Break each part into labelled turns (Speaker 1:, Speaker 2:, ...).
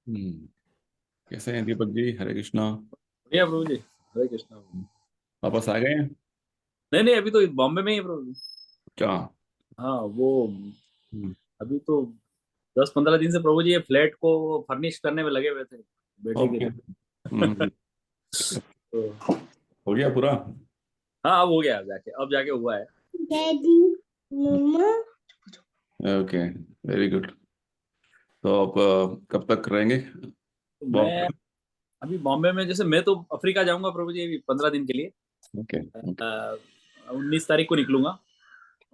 Speaker 1: हम्म, कैसे हैं दीपक जी? हरे कृष्णा।
Speaker 2: बढ़िया प्रभु जी। हरे कृष्णा।
Speaker 1: वापस आ गए हैं?
Speaker 2: नहीं नहीं, अभी तो बॉम्बे में ही है प्रभु जी।
Speaker 1: क्या?
Speaker 2: हाँ वो
Speaker 1: हम्म,
Speaker 2: अभी तो 10-15 दिन से प्रभु जी ये फ्लैट को फर्निश करने में लगे हुए थे बेटे के
Speaker 1: ओके।
Speaker 2: लिए। तो
Speaker 1: हो गया पूरा?
Speaker 2: हाँ, अब हो गया, अब जाके हुआ है।
Speaker 1: Daddy, mamma. Okay, very good. तो आप कब तक रहेंगे
Speaker 2: तो मैं
Speaker 1: बॉम्बे
Speaker 2: अभी बॉम्बे में, जैसे मैं तो अफ्रीका जाऊंगा प्रभु जी अभी 15 दिन के लिए।
Speaker 1: में? Okay okay.
Speaker 2: 19 तारीख को निकलूंगा।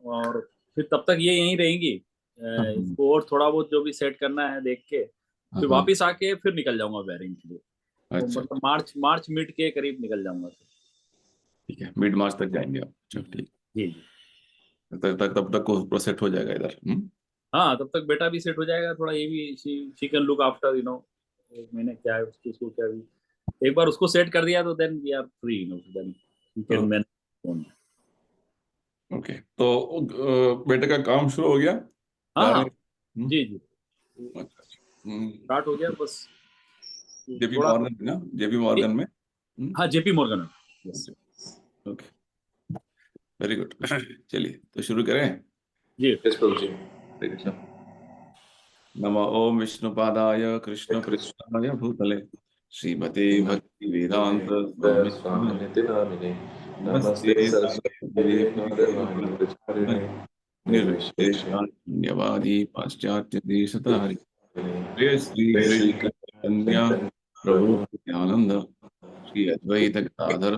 Speaker 2: और फिर तब तक ये यहीं रहेंगी।
Speaker 1: हाँ
Speaker 2: इसको और थोड़ा बहुत जो भी सेट करना है देख के
Speaker 1: हाँ
Speaker 2: फिर
Speaker 1: हाँ,
Speaker 2: वापिस आके फिर निकल जाऊंगा बहरीन के लिए। तो
Speaker 1: अच्छा
Speaker 2: मतलब मार्च मार्च मिड के करीब निकल जाऊंगा फिर।
Speaker 1: ठीक है, मिड मार्च तक जाएंगे आप? चलो ठीक।
Speaker 2: जी जी।
Speaker 1: तब तक को सेट हो जाएगा इधर।
Speaker 2: हाँ, तब तक बेटा भी सेट हो जाएगा थोड़ा, ये भी शी कैन लुक आफ्टर एक महीने क्या है उसकी, उसको क्या भी एक बार उसको सेट कर दिया तो then we are free, then we can
Speaker 1: okay
Speaker 2: manage.
Speaker 1: Okay. तो बेटे का काम शुरू हो गया
Speaker 2: हाँ हाँ।
Speaker 1: गारमेंट?
Speaker 2: जी जी।
Speaker 1: अच्छा अच्छा।
Speaker 2: स्टार्ट हो गया बस।
Speaker 1: जेपी
Speaker 2: थोड़ा।
Speaker 1: मॉर्गन में ना? जेपी मॉर्गन में।
Speaker 2: हाँ, JP Morgan. Yes.
Speaker 1: Okay, very good. चलिए तो शुरू करें।
Speaker 2: जी।
Speaker 1: यस प्रभु जी, हरे कृष्ण। नमः ओम विष्णुपादाय कृष्ण
Speaker 3: कृष्ण
Speaker 1: प्रेष्ठाय भूतले श्रीमते भक्ति वेदांत स्वामी
Speaker 3: स्वामिनिति नामिने
Speaker 1: नमस्ते
Speaker 3: नमस्ते
Speaker 1: सारस्वती
Speaker 3: सरस्वती
Speaker 1: देवी
Speaker 3: गौरवाणी प्रचारिणे निर्विशेष
Speaker 1: निर्विशेषण्यवादी पाश्चात्य देशतारि प्रिय श्री
Speaker 3: श्री
Speaker 1: कृष्ण कन्या प्रभु
Speaker 3: प्रभु
Speaker 1: नित्यानंद श्री अद्वैत गदाधर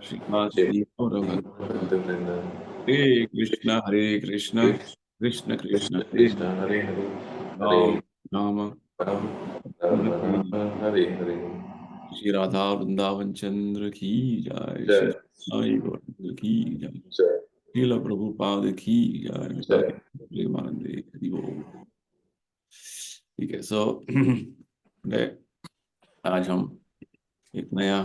Speaker 1: श्रीवासदि गौरभक्त
Speaker 3: भक्तवृंद
Speaker 1: हरे कृष्ण कृष्ण कृष्ण
Speaker 3: कृष्ण
Speaker 1: हरे
Speaker 3: कृष्ण हरे हरे हरे
Speaker 1: राम राम
Speaker 3: राम राम राम हरे हरे
Speaker 1: श्री राधा वृंदावन चंद्र की जय। श्री
Speaker 3: जय
Speaker 1: साई गौर की जय।
Speaker 3: जय
Speaker 1: श्रील प्रभुपाद की जय।
Speaker 3: जय।
Speaker 1: प्रेमानंदे हरि बोल। ठीक है, सो आज हम एक नया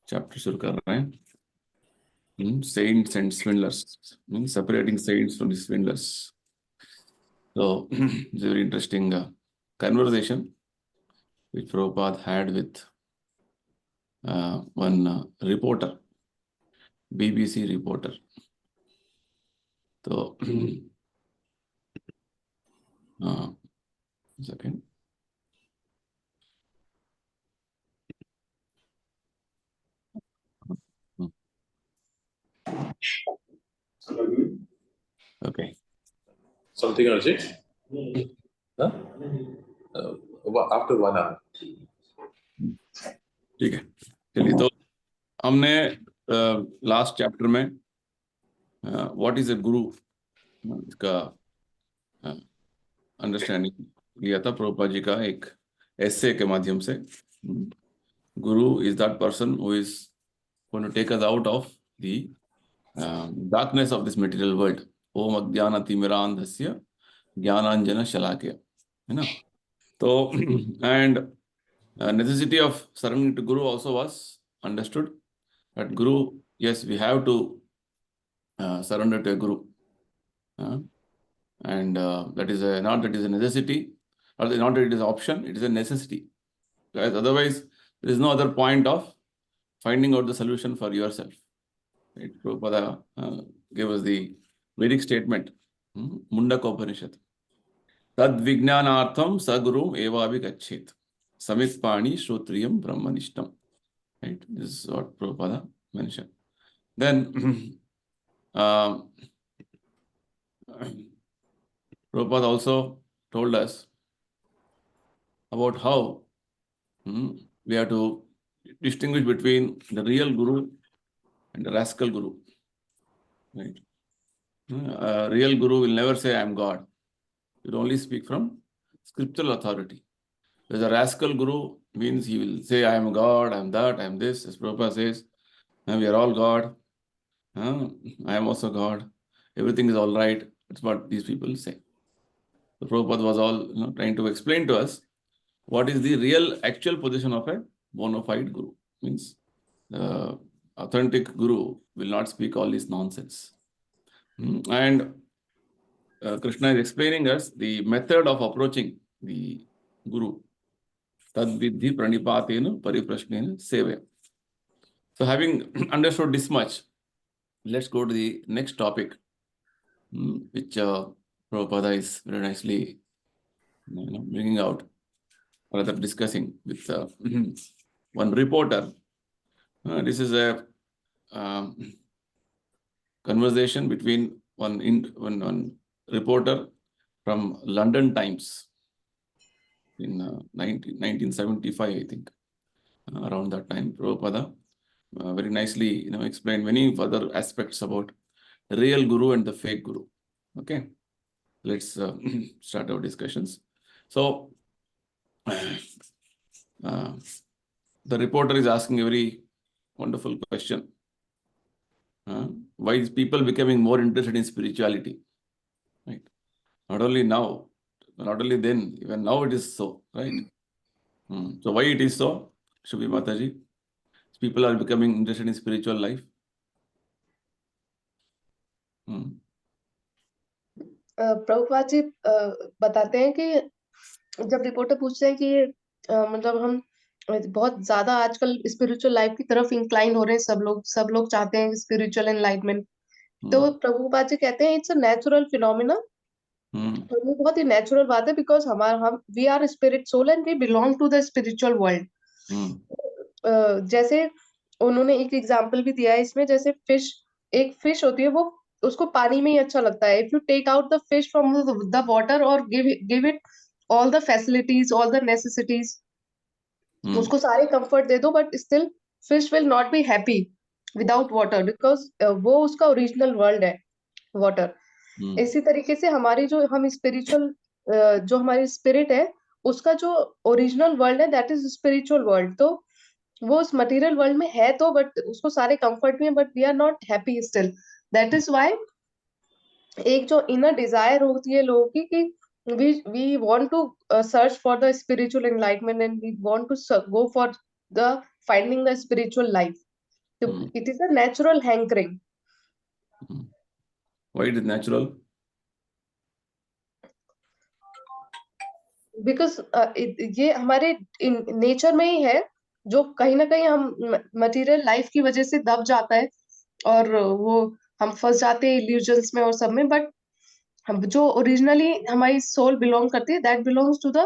Speaker 1: चैप्टर शुरू कर रहे हैं, saints and swindlers, separating saints from the swindlers. So it's a very interesting conversation which Prabhupada had with one reporter, BBC reporter. So, second. Okay.
Speaker 3: Something urgent? Huh? After 1 hour.
Speaker 1: ठीक है, चलिए तो हमने last chapter में what is a गुरु इसका understanding लिया था प्रभुपाद जी का एक एस्से के माध्यम से। Guru is that person who is going to take us out of the darkness of this material world. ओम अज्ञानतिमिरान्धस्य ज्ञानांजन शलाकया, है ना? तो and necessity of surrendering to Guru also was understood. That Guru, yes, we have to surrender to a Guru, uh, and that is a, not that is a necessity, or not that it is an option. It is a necessity. Guys, otherwise, there is no other point of finding out the solution for yourself. Right? Prabhupada gave us the Vedic statement, Mundaka Upanishad. Tad vijnanartham sagurum evavi gachet. Samit pani shrotriyam brahmanishtam. Right? This is what Prabhupada mentioned. Then, uh, Prabhupada also told us about how we have to distinguish between the real Guru and the rascal Guru. Right? Real Guru will never say, I am God. He will only speak from scriptural authority. Whereas a rascal Guru means he will say, I am God, I am that, I am this. As Prabhupada says, we are all God. I am also God. Everything is all right. That's what these people say. So Prabhupada was all trying to explain to us what is the real actual position of a bona fide Guru. Means the authentic Guru will not speak all this nonsense. And Krishna is explaining us the method of approaching the Guru. तद्विद्धि प्रणिपातेन परिप्रश्नेन सेवया. So having understood this much, let's go to the next topic, which Prabhupada is very nicely bringing out, or rather discussing with one reporter. This is a conversation between one reporter from London Times in 1975, I think, around that time. Prabhupada very nicely explained many further aspects about the real guru and the fake guru. Okay, let's start our discussions. So the reporter is asking a very wonderful question. Why is people becoming more interested in spirituality? Right? Not only now, not only then, even now it is so, right? So why it is so, Shubhi Mataji? People are becoming interested in spiritual life.
Speaker 4: Prabhupada ji बताते हैं कि जब reporter पूछते हैं कि मतलब हम बहुत ज्यादा आजकल स्पिरिचुअल लाइफ की तरफ इंक्लाइन हो रहे हैं, सब लोग चाहते हैं स्पिरिचुअल एनलाइटमेंट. तो प्रभुपाद जी कहते हैं इट्स अ नेचुरल फिनोमिना. और ये बहुत ही नेचुरल बात है, बिकॉज हम we are spirit soul and we belong to the spiritual world. जैसे उन्होंने एक एग्जांपल भी दिया है इसमें, जैसे एक फिश होती है, वो उसको पानी में ही अच्छा लगता है. If you take out the fish from the water और give it all the facilities, all the necessities, उसको सारे कंफर्ट दे दो, but still fish will not be happy without water, because वो उसका ओरिजिनल वर्ल्ड है वाटर. इसी तरीके से हमारी जो हम स्पिरिचुअल जो हमारी स्पिरिट है, उसका जो ओरिजिनल वर्ल्ड है दैट इज स्पिरिचुअल वर्ल्ड. तो वो उस मटेरियल वर्ल्ड में है तो, बट उसको सारे कंफर्ट में, but we are not happy still. That is why एक जो इनर डिजायर होती है लोगों की कि we want to search for the spiritual enlightenment and we want to go for the finding the spiritual life. So it is a natural hankering.
Speaker 1: Why it is natural?
Speaker 4: Because ये हमारे nature में ही है, जो कहीं ना कहीं हम material life की वजह से दब जाता है और वो हम फंस जाते हैं इल्यूजन्स में और सब में. बट हम जो ओरिजिनली हमारी सोल बिलोंग करती है, that belongs to the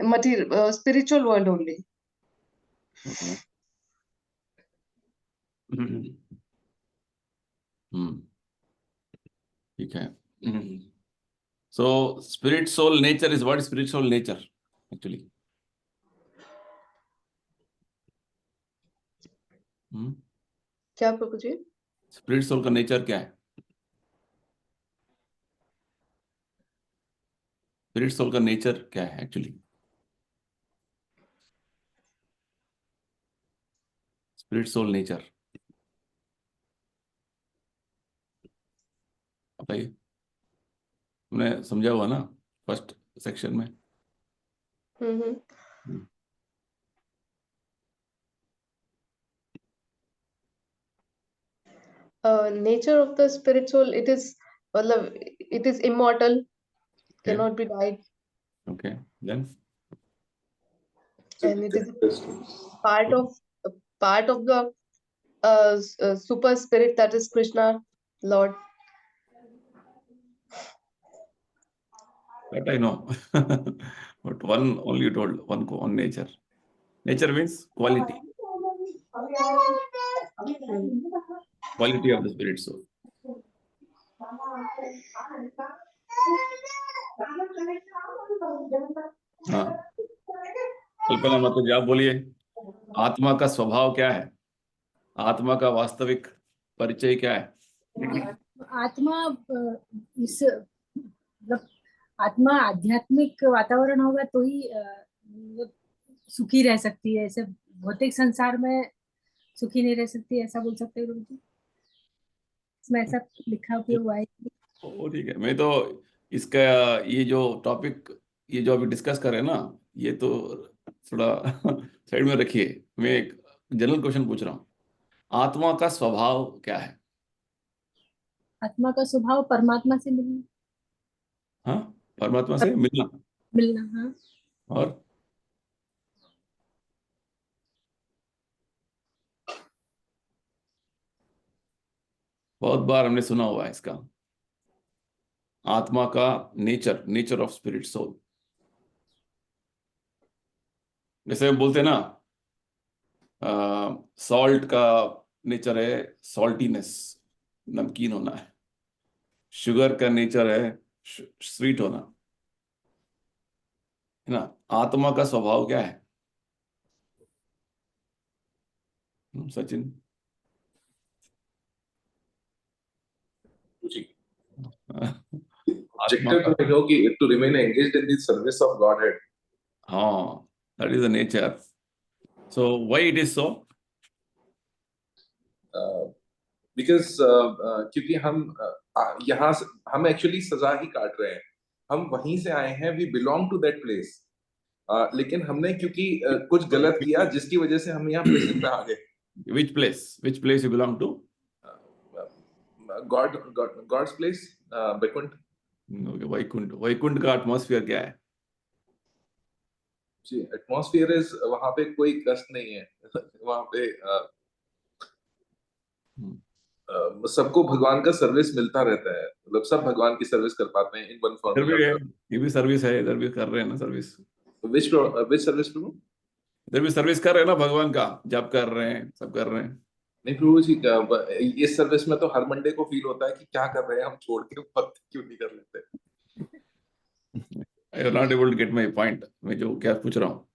Speaker 4: material spiritual world only.
Speaker 1: ठीक है. So spirit soul nature is what? Spiritual nature actually.
Speaker 4: क्या प्रभु जी?
Speaker 1: स्पिरिट सोल का नेचर क्या है? स्पिरिट सोल का नेचर क्या है एक्चुअली? स्पिरिट सोल नेचर बताइए. तुमने समझा हुआ ना फर्स्ट सेक्शन में?
Speaker 4: Nature of the spirit soul, it is, मतलब it is immortal, cannot be died.
Speaker 1: Okay, then
Speaker 4: And it is part of the super spirit, that is Krishna, Lord.
Speaker 1: that I know. But one only you told, one nature. Nature means quality. Quality of the spirit soul. हाँ, कल्पना मतलब जी आप बोलिए, आत्मा का स्वभाव क्या है? आत्मा का वास्तविक परिचय क्या है?
Speaker 5: आत्मा इस मतलब आत्मा आध्यात्मिक वातावरण होगा तो ही सुखी रह सकती है. ऐसे भौतिक संसार में सुखी नहीं रह सकती, ऐसा बोल सकते हो जी? इसमें ऐसा लिखा हुआ है.
Speaker 1: ओ ठीक है. मैं तो इसका ये जो टॉपिक ये जो अभी डिस्कस कर रहे हैं ना, ये तो थोड़ा साइड में रखिए. मैं एक जनरल क्वेश्चन पूछ रहा हूँ. आत्मा का स्वभाव क्या है?
Speaker 5: आत्मा का स्वभाव परमात्मा से मिलना.
Speaker 1: हाँ, परमात्मा से मिलना.
Speaker 5: मिलना, हाँ.
Speaker 1: और बहुत बार हमने सुना हुआ है इसका, आत्मा का नेचर ऑफ स्पिरिट सोल। जैसे हम बोलते हैं ना, सॉल्ट का नेचर है सॉल्टीनेस, नमकीन होना है। शुगर का नेचर है स्वीट होना, है ना। आत्मा का स्वभाव क्या है सचिन?
Speaker 3: जी।
Speaker 1: आत्मा
Speaker 3: Objective
Speaker 1: का,
Speaker 3: to know कि to remain engaged in the service of Godhead.
Speaker 1: हाँ, that is the nature. So why it is so?
Speaker 3: Because क्योंकि यहाँ हम एक्चुअली सजा ही काट रहे हैं, हम वहीं से आए हैं, we belong to that place. लेकिन हमने क्योंकि कुछ गलत किया जिसकी वजह से हम यहाँ प्रेजेंट पे आ गए।
Speaker 1: Which place you belong to?
Speaker 3: God's place, Vaikuंठ।
Speaker 1: Vaikuntha का एटमॉस्फेयर क्या है?
Speaker 3: जी, एटमॉस्फेयर इज, वहां पे कोई कष्ट नहीं है। वहां पे सबको भगवान का सर्विस मिलता रहता है, मतलब सब भगवान की सर्विस कर पाते हैं इन वन
Speaker 1: इधर भी
Speaker 3: फॉर्म।
Speaker 1: है, ये भी सर्विस है, इधर भी कर रहे हैं ना सर्विस।
Speaker 3: विच सर्विस प्रभु?
Speaker 1: इधर भी सर्विस कर रहे हैं ना भगवान का, जब कर रहे हैं, सब कर रहे हैं।
Speaker 3: नहीं प्रभु जी, इस सर्विस में तो हर मंडे को फील होता है कि क्या कर रहे हैं हम, छोड़ के वक्त क्यों नहीं कर लेते।
Speaker 1: I are not able to get my point. मैं जो क्या पूछ रहा हूँ,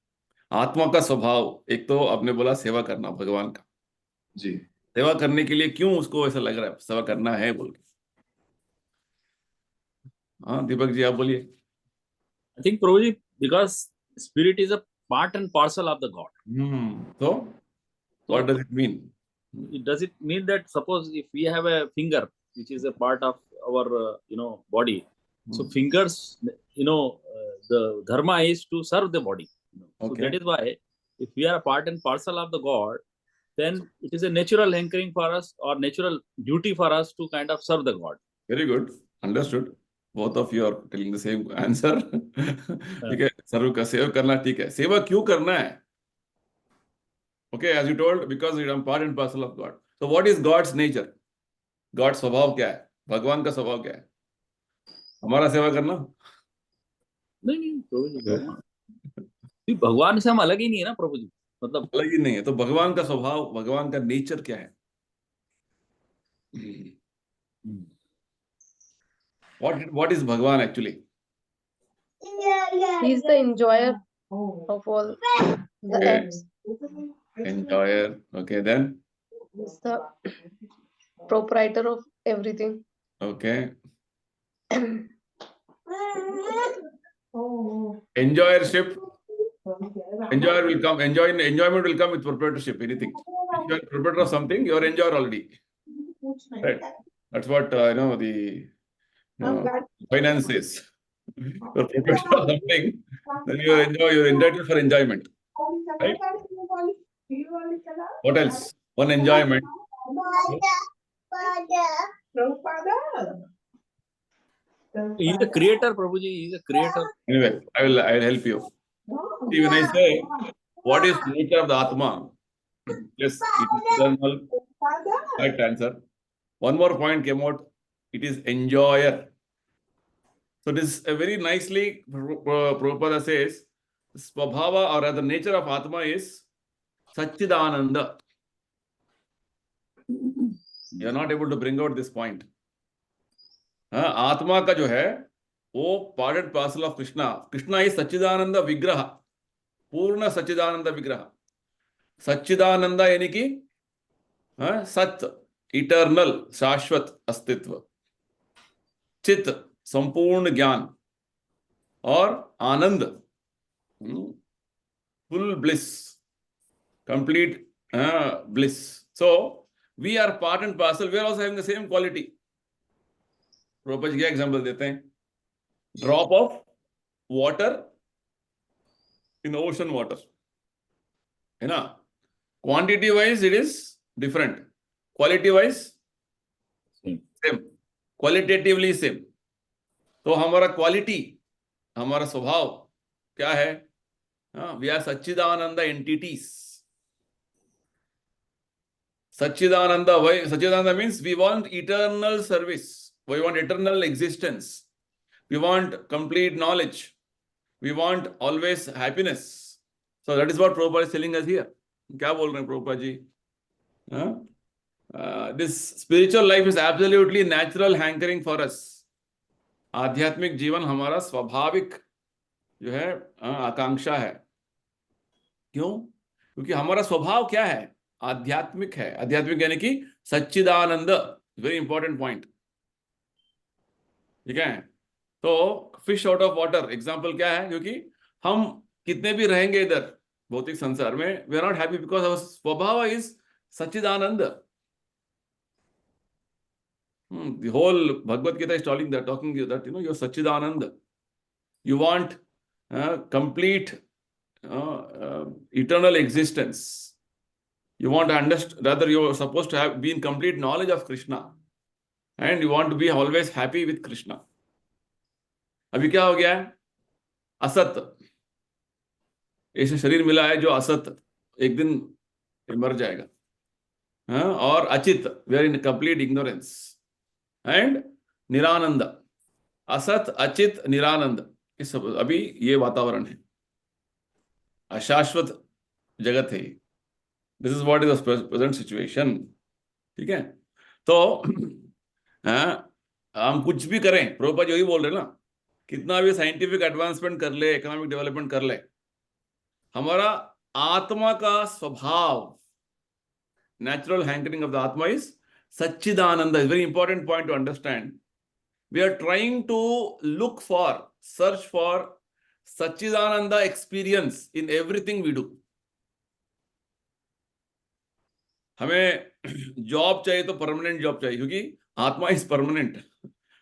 Speaker 1: आत्मा का स्वभाव, एक तो आपने बोला सेवा करना भगवान का,
Speaker 3: जी।
Speaker 1: सेवा करने के लिए क्यों उसको ऐसा लग रहा है सेवा करना है बोल के? हाँ दीपक जी आप बोलिए।
Speaker 2: I think Prabhuji, because spirit is a part and parcel of the God.
Speaker 1: So what does it mean?
Speaker 2: Does it mean that suppose if we have a finger which is a part of our body, so fingers, the dharma is to serve the body. So
Speaker 1: Okay.
Speaker 2: that is why if we are a part and parcel of the God, then it is a natural hankering for us or natural duty for us to kind of serve the God.
Speaker 1: Very good, understood. Both of you are telling the same answer. ठीक है, सर्व का सेवा करना ठीक है। सेवा क्यों करना है? Okay, as you told, because I am part and parcel of God. So what is God's nature? God's स्वभाव क्या है? भगवान का स्वभाव क्या है? हमारा सेवा करना?
Speaker 2: नहीं प्रभु जी, भगवान से हम अलग ही नहीं है ना प्रभु जी, मतलब
Speaker 1: अलग ही नहीं है। तो भगवान का स्वभाव, भगवान का नेचर क्या है? What is Bhagwan actually?
Speaker 4: He is the enjoyer of all the
Speaker 1: Okay.
Speaker 4: acts.
Speaker 1: Enjoyer. Okay, then?
Speaker 4: He is the proprietor of everything.
Speaker 1: Okay. Enjoyership. Enjoyment will come with proprietorship, anything. If you are proprietor of something, you are enjoyer already. Right. That's what, the finance is. You're proprietor of something, then you're entitled for enjoyment. Right? What else? One enjoyment.
Speaker 2: he is the creator, Prabhuji, he is a creator.
Speaker 1: Anyway, I'll help you. See, when I say, what is nature of the Atma? Yes, it is eternal. Correct answer. One more point came out. It is enjoyer. So this very nicely, Prabhupada says, Swabhava or the nature of Atma is Satchidananda. You are not able to bring out this point. आत्मा का जो है वो part and parcel of Krishna. Krishna is सच्चिदानंद विग्रह, पूर्ण सच्चिदानंद विग्रह। सच्चिदानंद यानी कि सत्य, इटर्नल, शाश्वत अस्तित्व, चित, संपूर्ण ज्ञान, और आनंद, full bliss, complete bliss. So we are part and parcel, we are also having the same quality. प्रोपज क्या एग्जांपल देते हैं? Drop of water in ocean water, है ना। Quantity wise it is different, quality wise same, qualitatively same. तो हमारा quality, हमारा स्वभाव क्या है? वी आर सच्चिदानंद entities. Satchidananda, why? Satchidananda means we want eternal service. We want eternal existence. We want complete knowledge. We want always happiness. So that is what Prabhupada is telling us here. क्या बोल रहे हैं Prabhupada ji? This spiritual life is absolutely natural hankering for us. आध्यात्मिक जीवन हमारा स्वाभाविक जो है आकांक्षा है. क्यों? क्योंकि हमारा स्वभाव क्या है? आध्यात्मिक है. आध्यात्मिक यानी कि सच्चिदानंद. Very important point. ठीक है. तो fish out of water example क्या है? क्योंकि हम कितने भी रहेंगे इधर भौतिक संसार में, we are not happy because our स्वभाव इज सच्चिदानंद. The whole Bhagavad Gita is talking that you're Satchidananda. You want complete eternal existence. You want to understand, rather you're supposed to have been complete knowledge of Krishna, and you want to be always happy with Krishna. अभी क्या हो गया है? असत. ऐसे शरीर मिला है जो असत एक दिन मर जाएगा. और अचित, we are in complete ignorance. And निरानंद. असत, अचित, निरानंद, इस अभी ये वातावरण है. अशाश्वत जगत है. This is what is the present situation. ठीक है. तो हम कुछ भी करें, प्रभुपाद यही बोल रहे हैं ना, कितना भी साइंटिफिक एडवांसमेंट कर ले, इकोनॉमिक डेवलपमेंट कर ले, हमारा आत्मा का स्वभाव, नेचुरल हैंकरिंग ऑफ द आत्मा is Satchidananda. Is very important point to understand. We are trying to look for, search for Satchidananda experience in everything we do. हमें जॉब चाहिए तो परमानेंट जॉब चाहिए, क्योंकि आत्मा इज परमानेंट.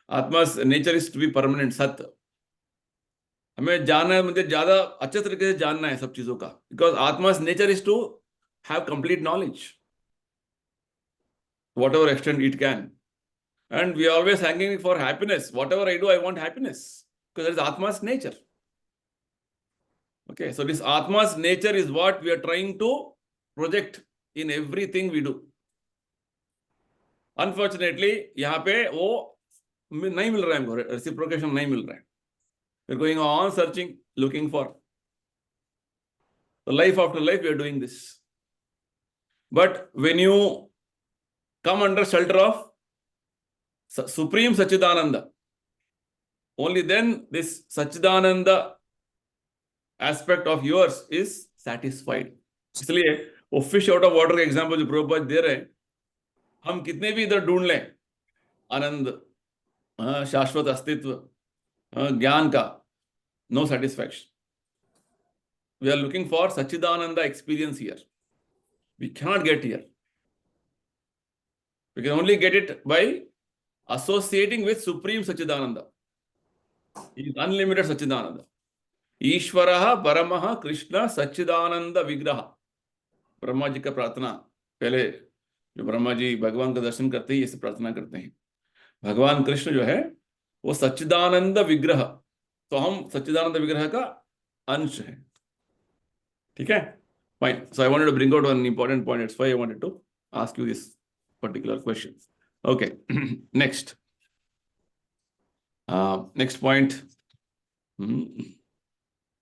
Speaker 1: आत्मा nature is to be permanent, सत्य. हमें जानना है, मुझे ज्यादा अच्छे तरीके से जानना है सब चीजों का, बिकॉज आत्मा nature is to have complete knowledge, whatever extent it can. And we are always hanging for happiness. Whatever I do, I want happiness, because that is Atma's nature. Okay, so this Atma's nature is what we are trying to project in everything we do. Unfortunately, यहाँ पे वो नहीं मिल रहा है हमको, reciprocation नहीं मिल रहा है. We are going on searching, looking for. So life after life, we are doing this. But when you come under shelter of Supreme Satchidananda, only then this Satchidananda aspect of yours is satisfied. इसलिए वो fish out of water का example जो प्रभुपाद दे रहे हैं, हम कितने भी इधर ढूंढ लें आनंद, शाश्वत अस्तित्व, ज्ञान का, no satisfaction. We are looking for Satchidananda experience here. We cannot get here. We can only get it by associating with Supreme Satchidananda. He is unlimited Satchidananda. Ishvaraha Paramaha Krishna Satchidananda Vigraha. Brahma ji का प्रार्थना, पहले जो ब्रह्मा जी भगवान का दर्शन करते हैं, ऐसे प्रार्थना करते हैं. भगवान कृष्ण जो है वो सच्चिदानंद विग्रह, तो हम सच्चिदानंद विग्रह का अंश है. ठीक है. Fine. So I wanted to bring out one important point. It's why I wanted to ask you this particular question. Okay. Next. Next point.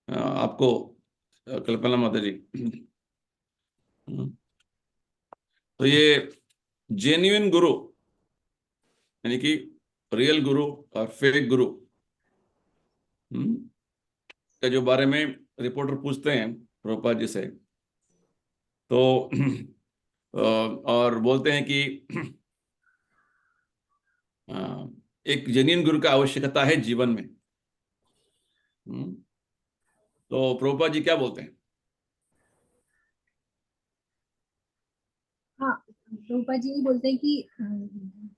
Speaker 1: आपको कल्पना माता जी, तो ये जेन्युइन गुरु यानी कि रियल गुरु और फेक गुरु के जो बारे में रिपोर्टर पूछते हैं प्रभुपाद जी से, तो और बोलते हैं कि एक जेन्युइन गुरु का आवश्यकता है जीवन में. तो प्रभुपाद जी क्या बोलते हैं?
Speaker 5: हाँ, प्रभुपाद जी बोलते हैं कि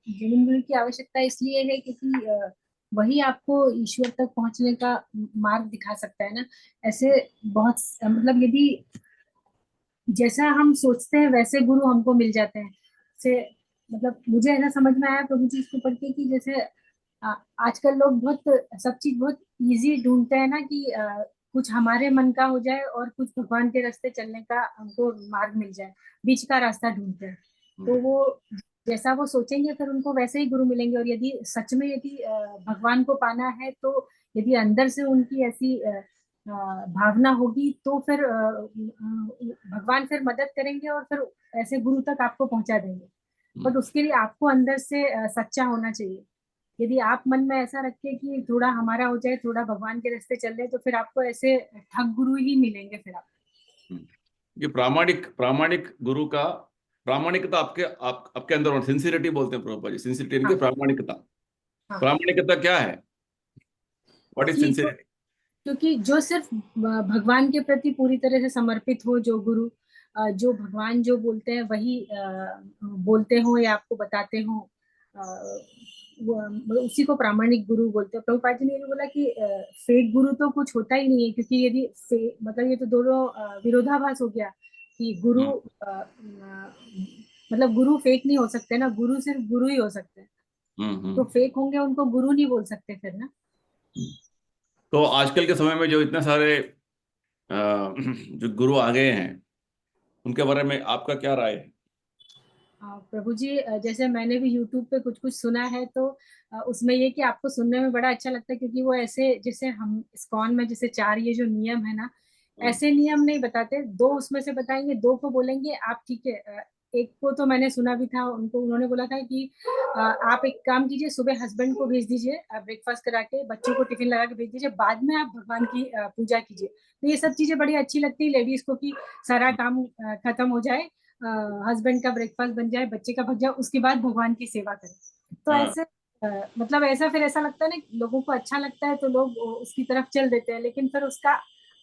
Speaker 5: जेन्युइन गुरु की आवश्यकता इसलिए है क्योंकि वही आपको ईश्वर तक पहुंचने का मार्ग दिखा सकता है ना. ऐसे बहुत मतलब यदि जैसा हम सोचते हैं वैसे गुरु हमको मिल जाते हैं. से मतलब मुझे ऐसा समझ में आया प्रभु जी इसको पढ़ के कि जैसे आजकल लोग बहुत सब चीज बहुत इजी ढूंढते हैं ना, कि कुछ हमारे मन का हो जाए और कुछ भगवान के रास्ते चलने का हमको मार्ग मिल जाए, बीच का रास्ता ढूंढते हैं. तो वो जैसा वो सोचेंगे फिर उनको वैसे ही गुरु मिलेंगे। और यदि सच में यदि भगवान को पाना है, तो यदि अंदर से उनकी ऐसी भावना होगी, तो फिर भगवान फिर मदद करेंगे और फिर ऐसे गुरु तक आपको पहुंचा देंगे। बट उसके लिए आपको अंदर से सच्चा होना चाहिए। यदि आप मन में ऐसा रखें कि थोड़ा हमारा हो जाए, थोड़ा भगवान के रास्ते चल रहे, तो फिर आपको ऐसे ठग गुरु ही मिलेंगे फिर आप।
Speaker 1: ये प्रामाणिक गुरु का प्रामाणिकता आपके अंदर, सिंसियरिटी बोलते हैं प्रभुपाद जी, सिंसियरिटी
Speaker 5: हाँ।
Speaker 1: प्रामाणिकता।
Speaker 5: हाँ।
Speaker 1: प्रामाणिकता क्या है? व्हाट इज
Speaker 5: कि
Speaker 1: सिंसियरिटी?
Speaker 5: क्योंकि जो सिर्फ भगवान के प्रति पूरी तरह से समर्पित हो, जो गुरु जो भगवान जो बोलते हैं वही बोलते हो या आपको बताते हो, उसी को प्रामाणिक गुरु बोलते हैं। प्रभुपाद जी ने ये बोला कि फेक गुरु तो कुछ होता ही नहीं है, क्योंकि यदि मतलब ये तो दोनों विरोधाभास हो गया कि गुरु मतलब गुरु फेक नहीं हो सकते ना, गुरु सिर्फ गुरु ही हो सकते हैं। तो फेक होंगे उनको गुरु नहीं बोल सकते फिर ना।
Speaker 1: तो आजकल के समय में जो इतने सारे जो गुरु आ गए हैं, उनके बारे में आपका क्या राय है?
Speaker 5: प्रभु जी, जैसे मैंने भी YouTube पे कुछ कुछ सुना है, तो उसमें ये कि आपको सुनने में बड़ा अच्छा लगता है, क्योंकि वो ऐसे जैसे हम इस्कॉन में जैसे 4 ये जो नियम है ना, ऐसे नियम नहीं बताते। 2 उसमें से बताएंगे, 2 को बोलेंगे आप ठीक है। एक को तो मैंने सुना भी था, उन्होंने बोला था कि आप एक काम कीजिए, सुबह हस्बैंड को भेज दीजिए ब्रेकफास्ट करा के, बच्चों को टिफिन लगा के भेज दीजिए, बाद में आप भगवान की पूजा कीजिए। तो ये सब चीजें बड़ी अच्छी लगती है लेडीज को, कि सारा काम खत्म हो जाए, हस्बैंड का ब्रेकफास्ट बन जाए, बच्चे का भग जाए, उसके बाद भगवान की सेवा करें। तो
Speaker 1: हाँ।
Speaker 5: ऐसे मतलब ऐसा फिर ऐसा लगता है ना, लोगों को अच्छा लगता है तो लोग उसकी तरफ चल देते हैं, लेकिन फिर उसका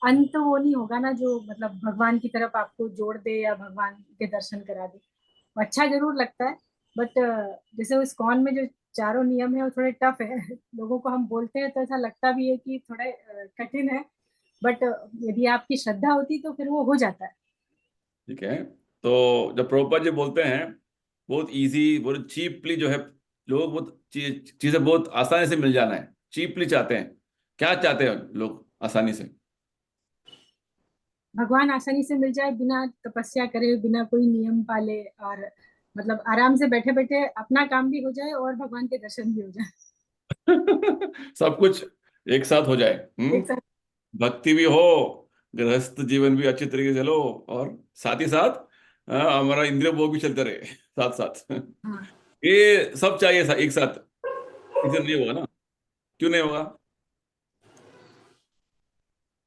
Speaker 5: अंत वो नहीं होगा ना, जो मतलब भगवान की तरफ आपको जोड़ दे या भगवान के दर्शन करा दे। अच्छा जरूर लगता है, बट जैसे उस कॉन में जो 4 नियम है वो थोड़े टफ है। लोगों को हम बोलते हैं तो ऐसा लगता भी है कि थोड़े कठिन है, बट यदि आपकी श्रद्धा होती तो फिर वो हो जाता है।
Speaker 1: ठीक है। तो जब प्रभुपाद जी बोलते हैं बहुत इजी, बहुत चीपली, जो है लोग बहुत चीजें बहुत आसानी से मिल जाना है, चीपली चाहते हैं। क्या चाहते हैं लोग आसानी से?
Speaker 5: भगवान आसानी से मिल जाए, बिना तपस्या करे, बिना कोई नियम पाले, और मतलब आराम से बैठे बैठे अपना काम भी हो जाए और भगवान के दर्शन भी हो जाए
Speaker 1: सब कुछ एक साथ हो जाए।
Speaker 5: एक साथ।
Speaker 1: भक्ति भी हो, गृहस्थ जीवन भी अच्छे तरीके से लो, और साथ ही साथ हमारा इंद्रिय भोग भी चलते रहे साथ साथ।
Speaker 5: हाँ।
Speaker 1: ये सब चाहिए एक साथ। इसे नहीं होगा ना? क्यों नहीं होगा?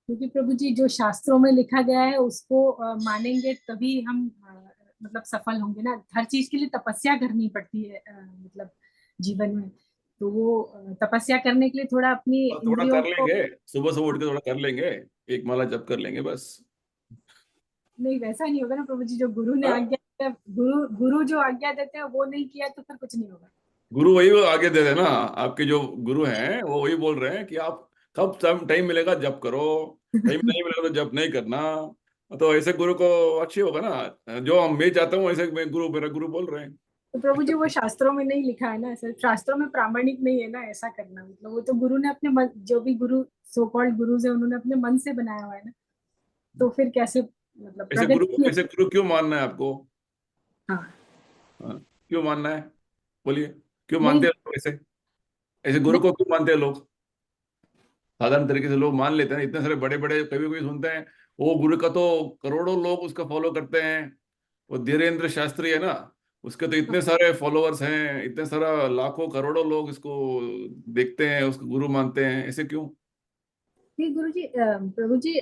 Speaker 5: क्योंकि प्रभु जी, जो शास्त्रों में लिखा गया है उसको मानेंगे तभी हम मतलब सफल होंगे ना। हर चीज के लिए तपस्या करनी पड़ती है मतलब जीवन में। तो वो तपस्या करने के लिए थोड़ा अपनी
Speaker 1: और थोड़ा
Speaker 5: इंद्रियों
Speaker 1: कर
Speaker 5: को।
Speaker 1: लेंगे, सुबह सुबह उठ के थोड़ा कर लेंगे, एक माला जप कर लेंगे बस।
Speaker 5: नहीं, वैसा नहीं होगा ना प्रभु जी, जो गुरु ने
Speaker 1: हाँ?
Speaker 5: आज्ञा दिया, गुरु गुरु जो आज्ञा देते हैं वो नहीं किया तो फिर कुछ नहीं होगा।
Speaker 1: गुरु वही वो आगे दे देना। आपके जो गुरु हैं वो वही बोल रहे हैं कि आप कब टाइम मिलेगा जप करो, टाइम नहीं मिलेगा तो जप नहीं करना। तो ऐसे गुरु को अच्छी होगा ना, जो हम मैं चाहता हूँ ऐसे मेरा गुरु बोल रहे हैं।
Speaker 5: तो प्रभु जी, वो शास्त्रों में नहीं लिखा है ना ऐसा, शास्त्रों में प्रामाणिक नहीं है ना ऐसा करना। मतलब वो तो गुरु ने अपने मन, जो भी गुरु सो कॉल्ड गुरु है, उन्होंने अपने मन से बनाया हुआ है ना। तो फिर कैसे मतलब
Speaker 1: ऐसे
Speaker 5: प्रगति
Speaker 1: गुरु
Speaker 5: नहीं
Speaker 1: ऐसे गुरु क्यों मानना है आपको?
Speaker 5: होती। हाँ।
Speaker 1: हाँ, क्यों मानना है? बोलिए, क्यों
Speaker 5: नहीं
Speaker 1: मानते हैं लोग ऐसे? ऐसे गुरु
Speaker 5: नहीं।
Speaker 1: को क्यों मानते हैं लोग? साधारण तरीके से लोग मान लेते हैं, इतने सारे बड़े बड़े कभी कभी सुनते हैं वो गुरु का तो करोड़ों लोग उसका फॉलो करते हैं। वो धीरेन्द्र शास्त्री है ना, उसके तो इतने सारे फॉलोअर्स हैं, इतने सारा लाखों करोड़ों लोग इसको देखते हैं, उसको गुरु मानते हैं, ऐसे क्यों?
Speaker 5: नहीं गुरु जी, प्रभु जी,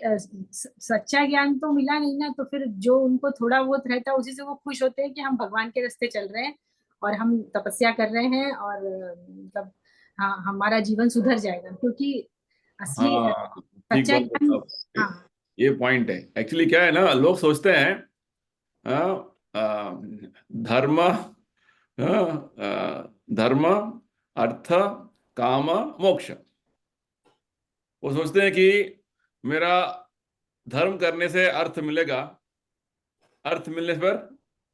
Speaker 5: सच्चा ज्ञान तो मिला नहीं ना, तो फिर जो उनको थोड़ा बहुत रहता है उसी से वो खुश होते हैं कि हम भगवान के रास्ते चल रहे हैं और हम तपस्या कर रहे हैं, और मतलब हाँ, हमारा जीवन सुधर जाएगा, क्योंकि असली
Speaker 1: हाँ, ठीक
Speaker 5: सच्चा
Speaker 1: बात
Speaker 5: ज्ञान।
Speaker 1: बोला आप।
Speaker 5: हाँ।
Speaker 1: ये पॉइंट है एक्चुअली। क्या है ना, लोग सोचते हैं धर्म, धर्म, अर्थ, काम, मोक्ष। वो सोचते हैं कि मेरा धर्म करने से अर्थ मिलेगा, अर्थ मिलने पर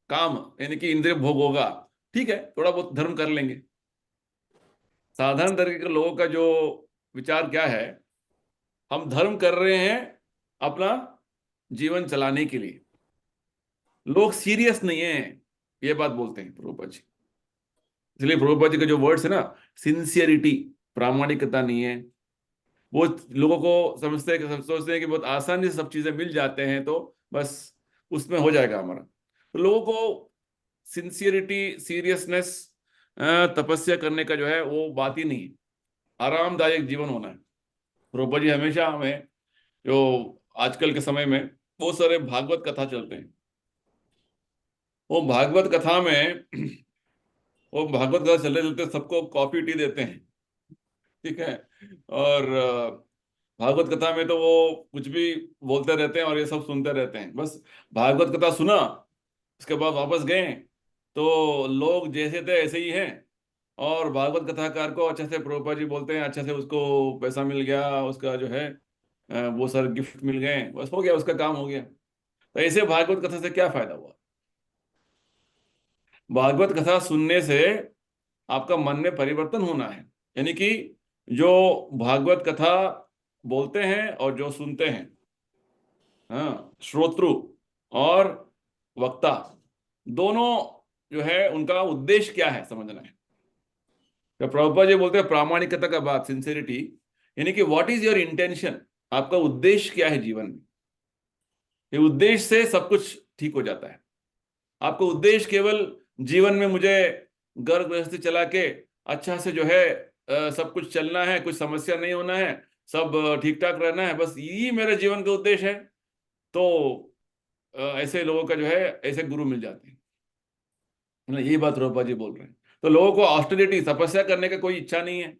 Speaker 1: काम यानी कि इंद्रिय भोग होगा। ठीक है, थोड़ा बहुत धर्म कर लेंगे। साधारण तरीके के लोगों का जो विचार क्या है, हम धर्म कर रहे हैं अपना जीवन चलाने के लिए। लोग सीरियस नहीं है ये बात बोलते हैं प्रभुपाद जी। इसलिए प्रभुपाद जी के जो वर्ड्स है ना, सिंसियरिटी, प्रामाणिकता नहीं है। वो लोगों को समझते हैं, सोचते हैं कि बहुत आसानी से सब चीजें मिल जाते हैं तो बस उसमें हो जाएगा हमारा। तो लोगों को सिंसियरिटी, सीरियसनेस, तपस्या करने का जो है वो बात ही नहीं है। आरामदायक जीवन होना है। प्रभुपाद जी हमेशा हमें, जो आजकल के समय में बहुत सारे भागवत कथा चलते हैं, वो भागवत कथा में वो भागवत कथा चलते चलते सबको कॉफी टी देते हैं, ठीक है। और भागवत कथा में तो वो कुछ भी बोलते रहते हैं और ये सब सुनते रहते हैं। बस भागवत कथा सुना, उसके बाद वापस गए तो लोग जैसे थे ऐसे ही हैं। और भागवत कथाकार को अच्छे से प्रभुपाद जी बोलते हैं, अच्छे से उसको पैसा मिल गया, उसका जो है वो सारे गिफ्ट मिल गए, बस हो गया, उसका काम हो गया। तो ऐसे भागवत कथा से क्या फायदा हुआ? भागवत कथा सुनने से आपका मन में परिवर्तन होना है। यानी कि जो भागवत कथा बोलते हैं और जो सुनते हैं, हाँ, श्रोत्रु और वक्ता, दोनों जो है उनका उद्देश्य क्या है समझना है। तो प्रभुपाद जी बोलते हैं प्रामाणिकता का बात, सिंसियरिटी, यानी कि व्हाट इज योर इंटेंशन, आपका उद्देश्य क्या है जीवन में। ये उद्देश्य से सब कुछ ठीक हो जाता है। आपको उद्देश्य केवल जीवन में मुझे घर गृहस्थी चला के अच्छा से जो है सब कुछ चलना है, कुछ समस्या नहीं होना है, सब ठीक ठाक रहना है, बस यही मेरे जीवन का उद्देश्य है, तो ऐसे लोगों का जो है ऐसे गुरु मिल जाते हैं। यही बात रूपा जी बोल रहे हैं। तो लोगों को ऑस्टेरिटी, तपस्या करने का कोई इच्छा नहीं है,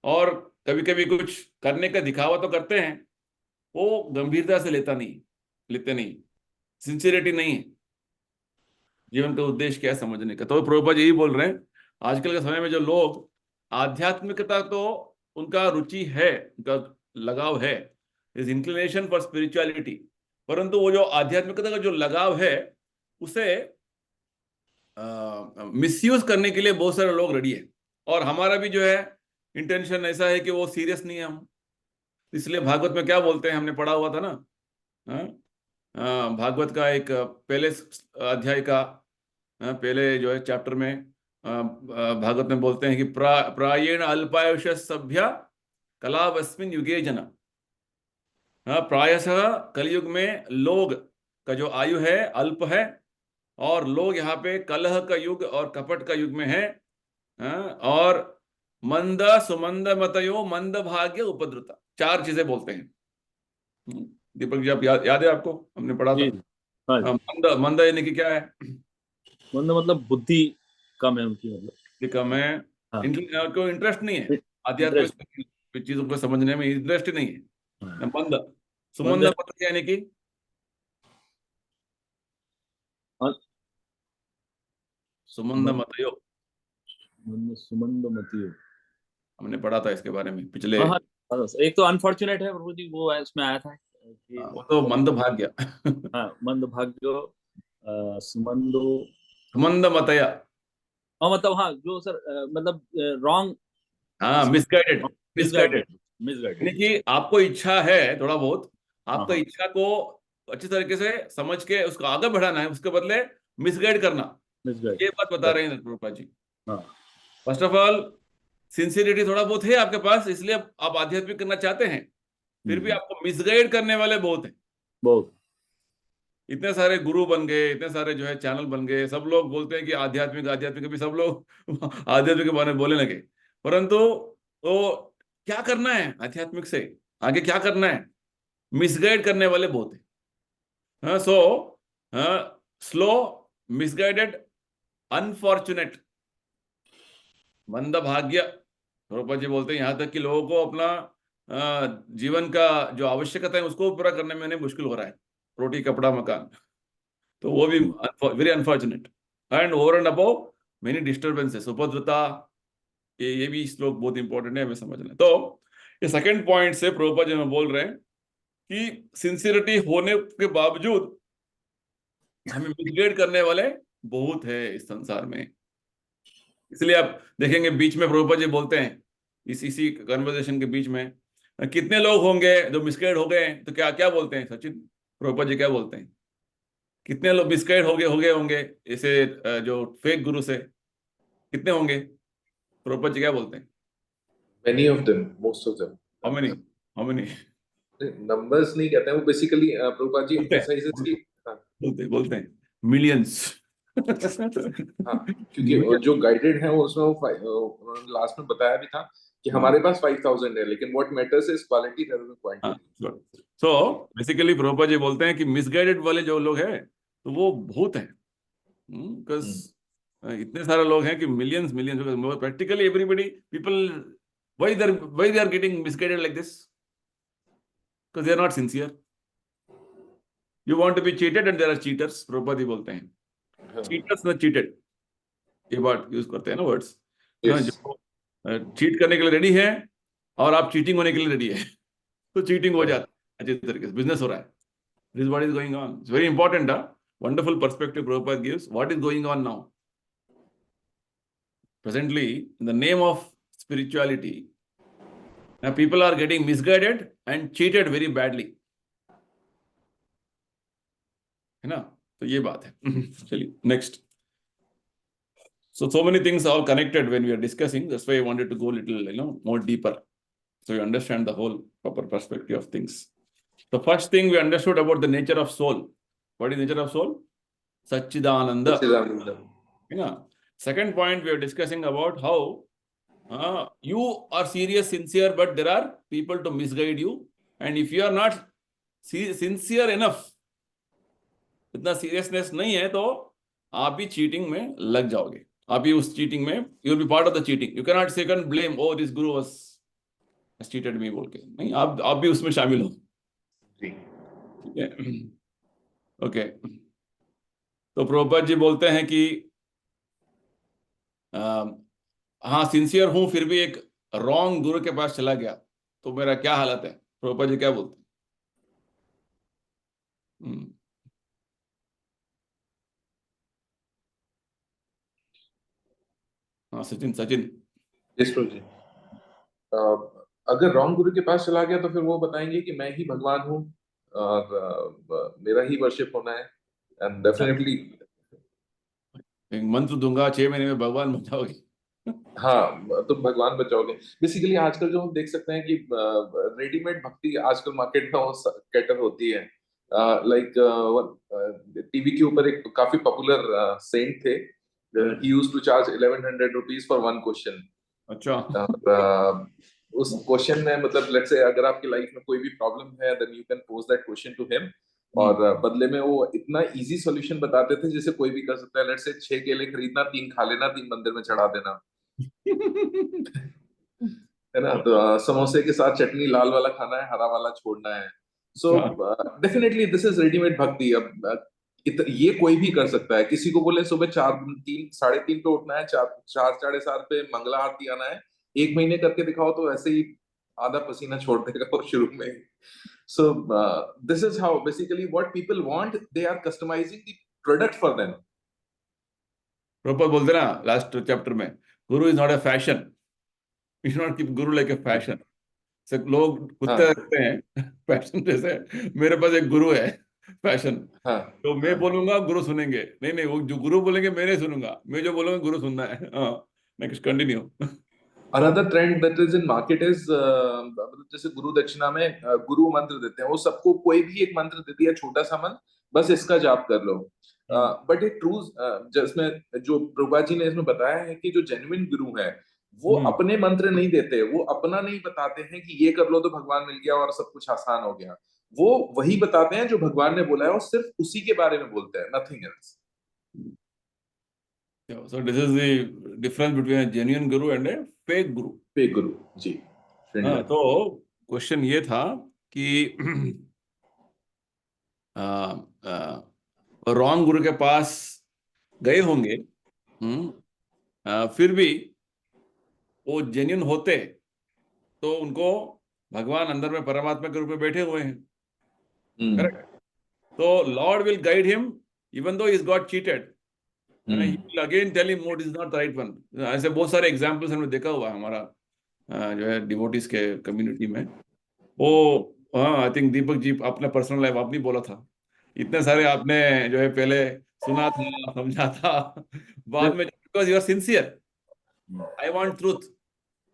Speaker 1: और कभी कभी कुछ करने का दिखावा तो करते हैं, वो गंभीरता से लेते नहीं, सिंसियरिटी नहीं है। जीवन का उद्देश्य क्या है समझने का। तो प्रभुपाद यही बोल रहे हैं, आजकल के समय में जो लोग आध्यात्मिकता, तो उनका रुचि है, उनका लगाव है, इज इंक्लिनेशन फॉर स्पिरिचुअलिटी, परंतु वो जो आध्यात्मिकता का जो लगाव है उसे मिसयूज करने के लिए बहुत सारे लोग रेडी है। और हमारा भी जो है इंटेंशन ऐसा है कि वो सीरियस नहीं है हम। इसलिए भागवत में क्या बोलते हैं, हमने पढ़ा हुआ था ना, हाँ? भागवत का एक पहले अध्याय का पहले जो है चैप्टर में भागवत में बोलते हैं कि प्रायेण अल्पायुष सभ्य कलावस्मिन युगे जना। प्रायशः कलयुग में लोग का जो आयु है अल्प है, और लोग यहाँ पे कलह का युग और कपट का युग में है। और मंद सुमंद मतयो मंद भाग्य उपद्रुता, 4 चीजें बोलते हैं। दीपक जी, आप याद है आपको, हमने पढ़ा
Speaker 2: जी,
Speaker 1: था।
Speaker 2: हाँ।
Speaker 1: मंद, मंद यानी कि क्या है?
Speaker 2: मंद मतलब बुद्धि कम है उनकी, मतलब
Speaker 1: कम है,
Speaker 2: हाँ,
Speaker 1: कोई इंटरेस्ट नहीं है
Speaker 2: इंटरेस्ट।
Speaker 1: आध्यात्मिक चीजों को समझने में, इंटरेस्ट नहीं है।
Speaker 2: हाँ,
Speaker 1: मंद,
Speaker 2: मंद
Speaker 1: सुमंद पता यानी कि सुमंद मतयो,
Speaker 2: मंद सुमंद मतियो।
Speaker 1: हमने पढ़ा था इसके बारे में पिछले।
Speaker 2: हाँ, हाँ, एक तो अनफॉर्चुनेट है प्रभु जी, वो उसमें आया था कि
Speaker 1: वो तो मंद भाग्य
Speaker 2: हाँ, मंद भाग्यो, सुमंदो।
Speaker 1: सुमंद मतया,
Speaker 2: हाँ, मतलब हाँ, जो सर मतलब रॉन्ग,
Speaker 1: हाँ, मिसगाइडेड, मिसगाइडेड।
Speaker 2: मिसगाइडेड, मिसगाइडेड,
Speaker 1: यानी कि आपको इच्छा है थोड़ा बहुत,
Speaker 2: हाँ,
Speaker 1: आपका
Speaker 2: हाँ,
Speaker 1: इच्छा को अच्छी तरीके से समझ के उसको आगे बढ़ाना है, उसके बदले मिसगाइड करना, ये बात बता
Speaker 2: मिसगाइड,
Speaker 1: रहे हैं प्रभुपाद जी।
Speaker 2: हाँ,
Speaker 1: फर्स्ट ऑफ ऑल सिंसियरिटी थोड़ा बहुत है आपके पास, इसलिए आप आध्यात्मिक करना चाहते हैं, फिर भी आपको मिसगाइड करने वाले बहुत हैं।
Speaker 2: बहुत,
Speaker 1: इतने सारे गुरु बन गए, इतने सारे जो है चैनल बन गए, सब लोग बोलते हैं कि आध्यात्मिक आध्यात्मिक, भी सब लोग आध्यात्मिक के बारे में बोलने लगे, परंतु तो क्या करना है आध्यात्मिक से, आगे क्या करना है, मिसगाइड करने वाले बहुत हैं। सो स्लो, मिसगाइडेड, अनफॉर्चुनेट, मंद भाग्य। प्रभुपाद जी बोलते हैं यहाँ तक कि लोगों को अपना जीवन का जो आवश्यकता है उसको पूरा करने में उन्हें मुश्किल हो रहा है, रोटी कपड़ा मकान, तो वो भी very unfortunate. And over and above many disturbances, उपद्रता, ये भी श्लोक बहुत इंपॉर्टेंट है हमें समझना। तो ये सेकंड पॉइंट से प्रभुपाद जी हमें बोल रहे हैं कि सिंसियरिटी होने के बावजूद हमें मिसगाइड करने वाले बहुत है इस संसार में। इसलिए आप देखेंगे बीच में प्रभुपाद जी बोलते हैं, इसी कन्वर्सेशन के बीच में, कितने लोग होंगे जो मिसगाइड हो गए, तो क्या क्या बोलते हैं सचिन, प्रभुपाद जी क्या बोलते हैं? कितने लोग मिसगाइड हो गए होंगे ऐसे जो फेक गुरु से, कितने होंगे? प्रभुपाद जी क्या बोलते हैं?
Speaker 3: Many of them, most of them.
Speaker 1: How many? How many?
Speaker 3: Numbers नहीं कहते हैं वो, बेसिकली प्रभुपाद जी
Speaker 1: बोलते हैं,
Speaker 3: emphasizes कि हाँ,
Speaker 1: बोलते हैं मिलियंस।
Speaker 3: हाँ, क्योंकि जो गाइडेड है वो उसमें उन्होंने लास्ट में बताया भी था कि हमारे पास 5000 है, लेकिन what matters is quality rather than quantity.
Speaker 1: So basically Prabhupada ji बोलते हैं कि मिसगाइडेड वाले जो लोग हैं तो वो भूत हैं, बिकॉज इतने सारे लोग हैं कि millions millions, practically everybody people, why they are getting misguided like this? Because they are not sincere. You want to be cheated and there are cheaters. Prabhupada ji बोलते हैं
Speaker 3: हाँ,
Speaker 1: cheaters not cheated, ये बात यूज करते हैं ना वर्ड्स,
Speaker 3: yes.
Speaker 1: जो cheat करने के लिए रेडी है और आप चीटिंग होने के लिए रेडी है, तो चीटिंग हो जाता है अच्छे तरीके से, बिजनेस हो रहा है. This is what is going on. It's very important. Wonderful perspective Prabhupada gives. What is going on now? Presently, in the name of spirituality, now people are getting misguided and cheated very badly. है ना? तो ये बात है. चलिए next. So many things are all connected when we are discussing. That's why I wanted to go a little, more deeper, so you understand the whole proper perspective of things. The first thing we understood about the nature of soul. What is nature of soul? Satchidananda.
Speaker 3: Satchidananda.
Speaker 1: Second point, we are discussing about how you are serious, sincere, but there are people to misguide you. And if you are not sincere enough, इतना seriousness नहीं है, तो आप भी cheating में लग जाओगे. आप भी उस cheating में, you will be part of the cheating. You cannot second blame, oh this guru has cheated me बोल के. नहीं, आप भी उसमें शामिल हो. ठीक है. ओके. तो प्रभुपाद जी बोलते हैं कि हाँ सिंसियर हूं फिर भी एक रॉन्ग गुरु के पास चला गया तो मेरा क्या हालत है? प्रभुपाद जी क्या बोलते हैं? हाँ सचिन.
Speaker 3: Yes, प्रभु जी. अगर रॉन्ग गुरु के पास चला गया तो फिर वो बताएंगे कि मैं ही भगवान हूँ और मेरा ही वर्शिप होना है, एंड डेफिनेटली
Speaker 1: एक मंत्र दूंगा 6 महीने में भगवान बन जाओगे.
Speaker 3: हाँ, तुम भगवान बचाओगे. बेसिकली आजकल जो हम देख सकते हैं कि रेडीमेड भक्ति आजकल मार्केट में कैटर होती है. लाइक टीवी के ऊपर एक काफी पॉपुलर सेंट थे. He used to charge 1100 rupees for one question.
Speaker 1: अच्छा.
Speaker 3: उस क्वेश्चन में मतलब लेट्स से अगर आपकी लाइफ में कोई भी प्रॉब्लम है then you can pose that question to him, और बदले में वो इतना इजी सॉल्यूशन बताते थे जैसे कोई भी कर सकता है. लेट्स से 6 केले खरीदना, 3 खा लेना, 3 मंदिर में चढ़ा देना, है ना. तो समोसे के साथ चटनी लाल वाला खाना है, हरा वाला छोड़ना है. So definitely this is readymade भक्ति. अब ये कोई भी कर सकता है. किसी को बोले सुबह 3:30 पे उठना है, 4 साढ़े 4 पे मंगला आरती आना है, 1 महीने करके दिखाओ तो ऐसे ही आधा पसीना छोड़ देगा वो शुरू में. So this is how basically what people want, they are customising the product for them.
Speaker 1: Prabhupada बोलते ना लास्ट चैप्टर में, guru is not a fashion. You should not keep guru like a fashion. सब लोग कुत्ते रखते हैं फैशन जैसे. मेरे पास एक गुरु है फैशन, तो मैं बोलूंगा गुरु सुनेंगे. नहीं वो जो गुरु बोलेंगे मैं नहीं सुनूंगा, मैं जो बोलूंगा गुरु सुनना है. Next continue.
Speaker 3: Another trend that is in market is जैसे गुरु दक्षिणा में गुरु मंत्र देते हैं. वो सबको कोई भी एक मंत्र दे दिया, छोटा सा मंत्र, बस इसका जाप कर लो. बट इट ट्रू जिसमें जो प्रभुपाद जी ने इसमें बताया है कि जो जेन्युइन गुरु है वो अपने मंत्र नहीं देते, वो अपना नहीं बताते हैं कि ये कर लो तो भगवान मिल गया और सब कुछ आसान हो गया. वो वही बताते हैं जो भगवान ने बोला है और सिर्फ उसी के बारे में बोलते हैं, nothing else.
Speaker 1: So this is the difference between a genuine guru and a fake guru.
Speaker 3: Fake guru, जी.
Speaker 1: तो क्वेश्चन ये था कि रॉन्ग गुरु के पास गए होंगे, फिर भी वो जेन्युइन होते तो उनको भगवान अंदर में परमात्मा के रूप में बैठे हुए हैं. करेक्ट. तो Lord will guide him even though he is got cheated. He will again tell him what is not the right one. ऐसे बहुत सारे एग्जाम्पल्स हमने देखा हुआ है हमारा जो है डिवोटीज के कम्युनिटी में. वो आई थिंक दीपक जी अपना पर्सनल लाइफ आप नहीं बोला था, इतने सारे आपने जो है पहले सुना था, समझा था, बाद में because you are sincere, I want truth,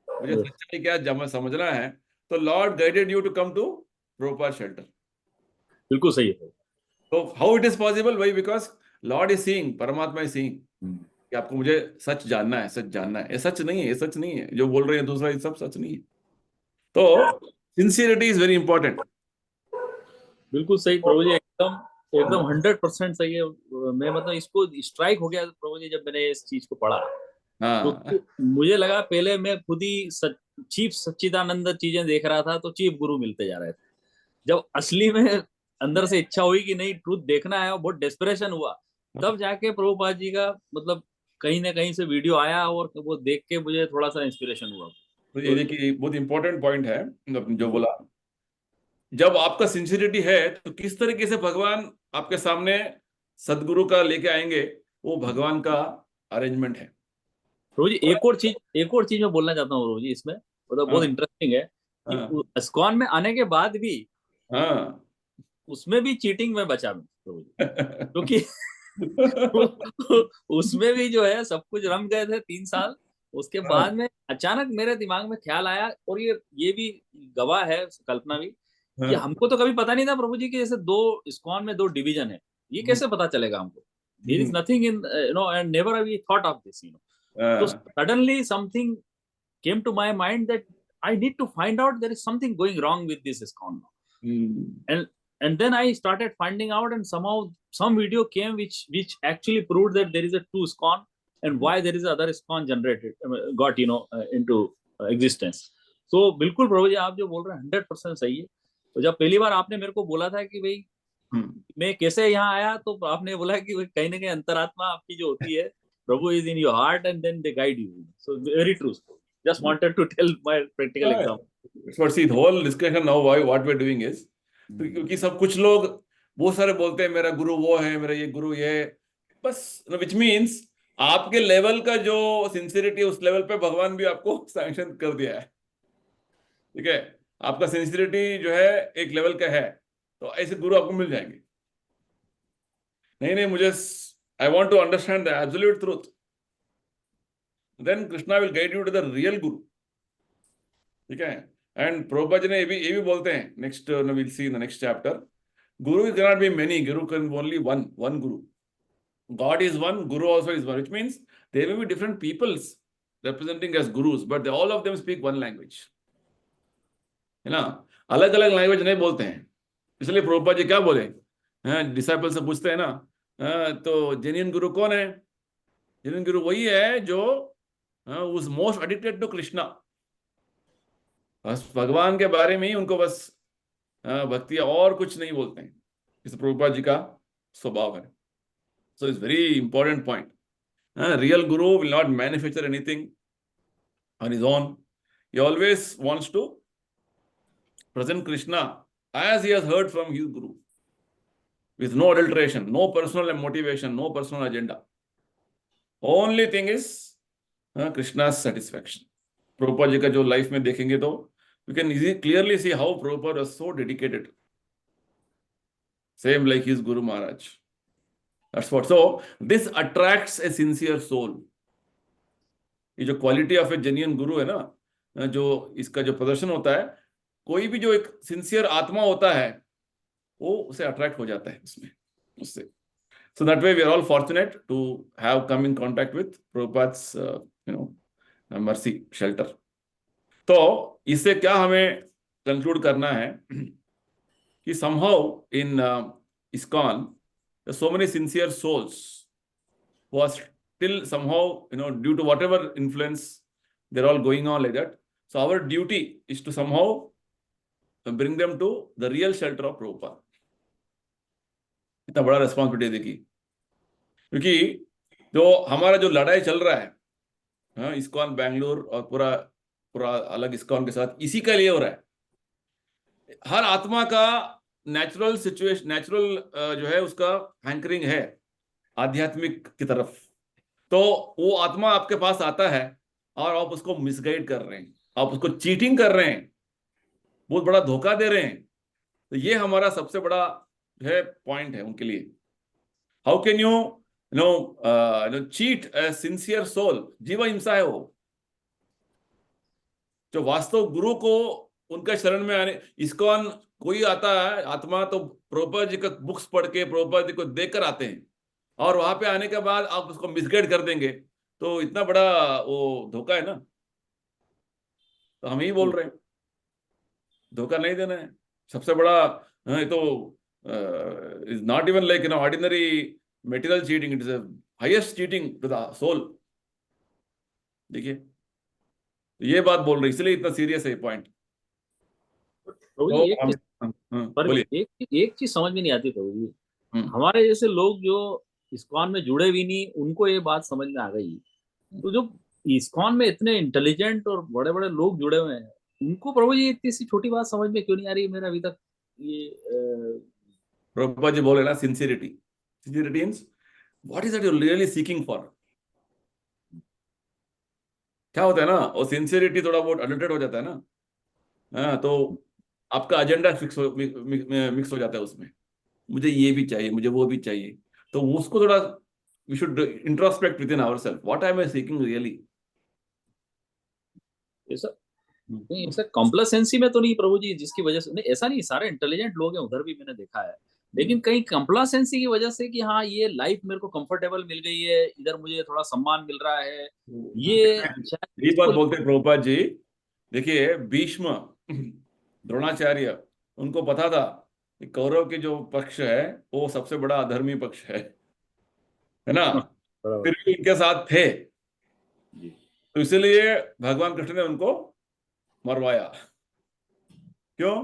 Speaker 1: मुझे
Speaker 2: Yes.
Speaker 1: सच्चाई क्या समझना है, तो lord guided you to come to Prabhupada shelter.
Speaker 2: बिल्कुल सही है।
Speaker 1: तो हाउ इट इज पॉसिबल, वही बिकॉज लॉर्ड इज सीइंग, परमात्मा इज सीइंग कि आपको मुझे सच जानना है, सच जानना है, ये सच नहीं है, ये सच नहीं है जो बोल रहे हैं दूसरा, ये सब सच नहीं है। तो सिंसियरिटी इज वेरी इंपॉर्टेंट।
Speaker 2: बिल्कुल सही प्रभु जी, एकदम एकदम 100% सही है। मैं मतलब इसको स्ट्राइक हो गया प्रभु जी जब मैंने इस चीज को पढ़ा,
Speaker 1: हाँ
Speaker 2: क्योंकि मुझे लगा पहले मैं खुद ही चीफ सच्चिदानंद चीजें देख रहा था तो चीफ गुरु मिलते जा रहे थे। जब असली में अंदर से इच्छा हुई कि नहीं ट्रूथ देखना है और बहुत डेस्परेशन हुआ, तब जाके प्रभुपाद जी का मतलब कहीं ना कहीं से वीडियो आया और वो देख के मुझे थोड़ा सा इंस्पिरेशन हुआ।
Speaker 1: तो ये देखिए बहुत इंपॉर्टेंट पॉइंट है जो बोला, जब आपका सिंसियरिटी है तो किस तरीके से भगवान आपके सामने सदगुरु का लेके आएंगे, वो भगवान का अरेंजमेंट है।
Speaker 2: प्रभु जी एक और चीज मैं बोलना चाहता हूँ प्रभु जी इसमें, मतलब बहुत
Speaker 1: हाँ
Speaker 2: इंटरेस्टिंग है कि
Speaker 1: हाँ
Speaker 2: इस्कॉन में आने के बाद भी
Speaker 1: हाँ
Speaker 2: उसमें भी चीटिंग में बचा मैं प्रभु जी, क्योंकि उसमें भी जो है सब कुछ रम गए थे 3 साल। उसके बाद में अचानक मेरे दिमाग में ख्याल आया, और ये भी गवाह है कल्पना भी, कि हमको तो कभी पता नहीं था प्रभु जी कि जैसे दो इस्कॉन में 2 डिवीजन है, ये कैसे पता चलेगा हमको? There is nothing in and never we thought of this तो suddenly something came to my mind that I need to find out there is something going wrong with this ISKCON now. And then I started finding out, and somehow some video came which actually proved that there is a 2 ISKCON and why there is other ISKCON generated got into existence. So बिल्कुल प्रभु जी आप जो बोल रहे हैं 100% सही है। तो जब पहली बार आपने मेरे को बोला था कि भाई मैं कैसे यहाँ आया, तो आपने बोला कि कहीं ना कहीं अंतरात्मा आपकी जो होती है, प्रभु is in your heart and then they guide you. So very true. Just wanted to tell my practical example.
Speaker 1: But see, the whole discussion now, why what we're doing is, क्योंकि सब कुछ लोग बहुत सारे बोलते हैं मेरा गुरु वो है, मेरा ये गुरु ये, बस विच मीन्स आपके लेवल का जो सिंसियरिटी, उस लेवल पे भगवान भी आपको सैंक्शन कर दिया है। ठीक है, आपका सिंसियरिटी जो है एक लेवल का है, तो ऐसे गुरु आपको मिल जाएंगे। नहीं मुझे I want to understand the absolute truth, then Krishna will guide you to the real guru. ठीक है, एंड प्रभुपाद जी ने ये भी बोलते हैं, next we'll see in the next chapter, guru cannot be many, guru can only one guru. God is one, guru also is one, which means there may be different peoples representing as gurus, but all of them speak one language, है ना, अलग अलग language नहीं बोलते हैं। इसलिए प्रभुपाद जी क्या बोले, डिसाइपल से पूछते हैं ना, तो जेन्युइन गुरु कौन है? जेन्युइन गुरु वही है जो was most addicted to Krishna, बस भगवान के बारे में ही उनको बस भक्ति, और कुछ नहीं बोलते हैं। इस प्रभुपाद जी का स्वभाव है। So it's very important point. Real guru will not manufacture anything on his own. He always wants to present Krishna as he has heard from his guru, with no adulteration, no personal motivation, no personal agenda. Only thing is Krishna's satisfaction. Prabhupada जी का जो life में देखेंगे तो you can clearly see how Prabhupada was so dedicated, same like his Guru Maharaj. That's what. So this attracts a sincere soul. ये जो quality of A genuine गुरु है ना, जो इसका जो प्रदर्शन होता है, कोई भी जो एक सिंसियर आत्मा होता है वो उसे अट्रैक्ट हो जाता है उससे। So that way we are all fortunate to have come in contact with Prabhupada's mercy shelter. तो इससे क्या हमें कंक्लूड करना है कि somehow in ISKCON there's so many sincere souls who are still somehow due to whatever influence they're all going on like that. So our duty is to somehow bring them to the real shelter of Prabhupada. इतना बड़ा responsibility देखी, क्योंकि जो हमारा जो लड़ाई चल रहा है ISKCON बैंगलोर और पूरा अलग ISKCON के साथ, इसी का लिए हो रहा है। हर आत्मा का नेचुरल सिचुएशन, नेचुरल जो है उसका हैंकरिंग है आध्यात्मिक की तरफ। तो वो आत्मा आपके पास आता है और आप उसको मिसगाइड कर रहे हैं, आप उसको चीटिंग कर रहे हैं, बहुत बड़ा धोखा दे रहे हैं। तो ये हमारा सबसे बड़ा है पॉइंट है उनके लिए। How can you cheat a sincere soul? जीव हिंसा है वो। जो वास्तव गुरु को उनका शरण में आने, इस्कॉन कोई आता है आत्मा तो प्रभुपाद जी का बुक्स पढ़ के प्रभुपाद जी को देखकर आते हैं, और वहां पे आने के बाद आप उसको मिसगाइड कर देंगे तो इतना बड़ा वो धोखा है ना। तो हम ही बोल रहे हैं धोखा नहीं देना है। सबसे बड़ा ये तो is not even like ordinary material cheating, it is highest cheating to the soul. देखिए ये बात बोल रही, इसलिए इतना सीरियस है पॉइंट।
Speaker 2: प्रभु
Speaker 1: तो
Speaker 2: जी एक चीज पर
Speaker 1: बोलिए।
Speaker 2: एक चीज समझ में नहीं आती प्रभु जी।
Speaker 1: हम्म।
Speaker 2: हमारे जैसे लोग जो इस्कॉन में जुड़े भी नहीं, उनको ये बात समझ में आ गई। तो जो इस्कॉन में इतने इंटेलिजेंट और बड़े बड़े लोग जुड़े हुए हैं, उनको प्रभु जी इतनी सी छोटी बात समझ में क्यों नहीं आ रही? मेरा अभी तक ये
Speaker 1: प्रभुपाद जी बोले ना, sincerity. Sincerity means what is that you really seeking for. क्या होता है ना, वो सिंसियरिटी थोड़ा बहुत अडल्टेड हो जाता है ना, हाँ, तो आपका एजेंडा मिक्स हो जाता है उसमें। मुझे ये भी चाहिए, मुझे वो भी चाहिए, तो उसको थोड़ा we should introspect within ourselves, what I am seeking really.
Speaker 2: ऐसा नहीं, ऐसा कॉम्प्लासेंसी में तो नहीं प्रभु जी, जिसकी वजह से नहीं, ऐसा नहीं, सारे इंटेलिजेंट लोग हैं उधर भी मैंने देखा है, लेकिन कहीं कॉम्प्लासेंसी की वजह से कि हाँ ये लाइफ मेरे को कंफर्टेबल मिल गई है, इधर मुझे थोड़ा सम्मान मिल रहा है, ये शायद
Speaker 1: ये बात
Speaker 2: इसको
Speaker 1: बोलते हैं प्रभुपाद जी। देखिए भीष्म द्रोणाचार्य, उनको पता था कि कौरव के जो पक्ष है वो सबसे बड़ा अधर्मी पक्ष है ना,
Speaker 2: बराबर।
Speaker 1: फिर भी उनके साथ थे,
Speaker 2: जी।
Speaker 1: तो इसलिए भगवान कृष्ण ने उनको मरवाया। क्यों?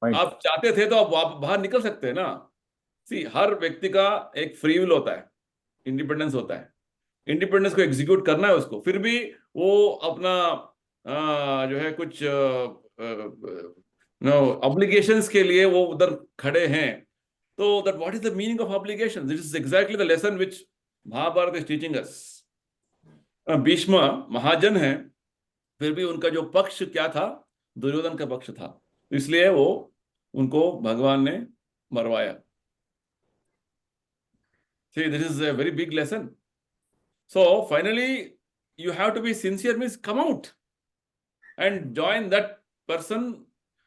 Speaker 2: Point.
Speaker 1: आप चाहते थे तो आप बाहर निकल सकते हैं ना। सी, हर व्यक्ति का एक फ्री विल होता है, इंडिपेंडेंस होता है, इंडिपेंडेंस को एग्जीक्यूट करना है उसको, फिर भी वो अपना जो है कुछ ऑब्लिगेशंस के लिए वो उधर खड़े हैं। तो that what is the meaning of obligation? This is exactly the lesson which Mahabharata is teaching us. Bhishma महाजन है, फिर भी उनका जो पक्ष क्या था, दुर्योधन का पक्ष था, इसलिए वो उनको भगवान ने मरवाया। See, this is a very big lesson. So finally, you have to be sincere, means come out and join that person.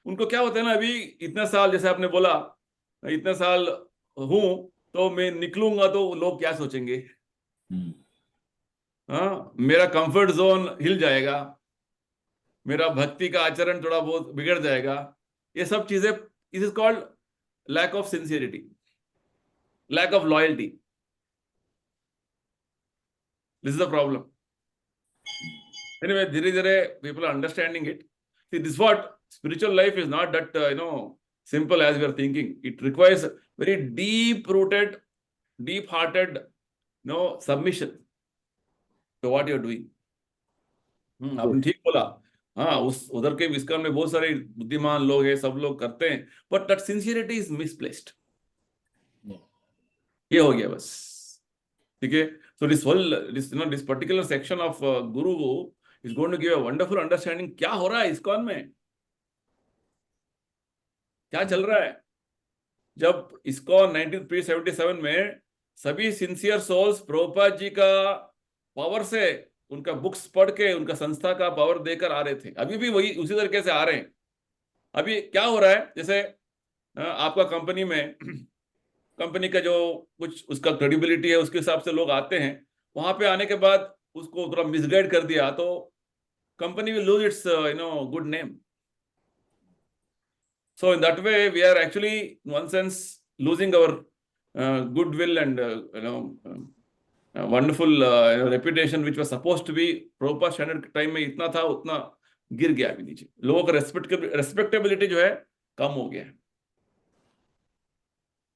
Speaker 1: उनको क्या होता है ना, अभी इतने साल, जैसे आपने बोला इतने साल हूं तो मैं निकलूंगा तो लोग क्या सोचेंगे, हाँ, मेरा कंफर्ट जोन हिल जाएगा, मेरा भक्ति का आचरण थोड़ा बहुत बिगड़ जाएगा, ये सब चीजें, it is called lack of sincerity, lack of loyalty. This is the problem. Anyway, dhire people are understanding it. See, this is what spiritual life is not that simple as we are thinking. It requires very deep-rooted, deep-hearted, submission to what you are doing. आपने ठीक बोला। हाँ, उस उधर के ISKCON में बहुत सारे बुद्धिमान लोग हैं, सब लोग करते हैं, but that sincerity is misplaced. ये हो गया बस, ठीक है। So this particular section of Guru is going to give a wonderful understanding क्या हो रहा है इस्कॉन में, क्या चल रहा है। जब इस्कॉन 1977 में सभी सिंसियर सोल्स प्रभुपाद जी का पावर से, उनका बुक्स पढ़ के, उनका संस्था का पावर देकर आ रहे थे, अभी भी वही उसी तरीके से आ रहे हैं। अभी क्या हो रहा है, जैसे आपका कंपनी में कंपनी का जो कुछ उसका क्रेडिबिलिटी है, उसके हिसाब से लोग आते हैं, वहां पे आने के बाद उसको थोड़ा मिसगाइड कर दिया तो company will lose its good name. So in that way we are actually in one sense losing our goodwill and wonderful reputation which was supposed to be Prabhupada standard time में इतना था उतना गिर गया अभी नीचे, लोगों का रेस्पेक्टेबिलिटी जो है कम हो गया है।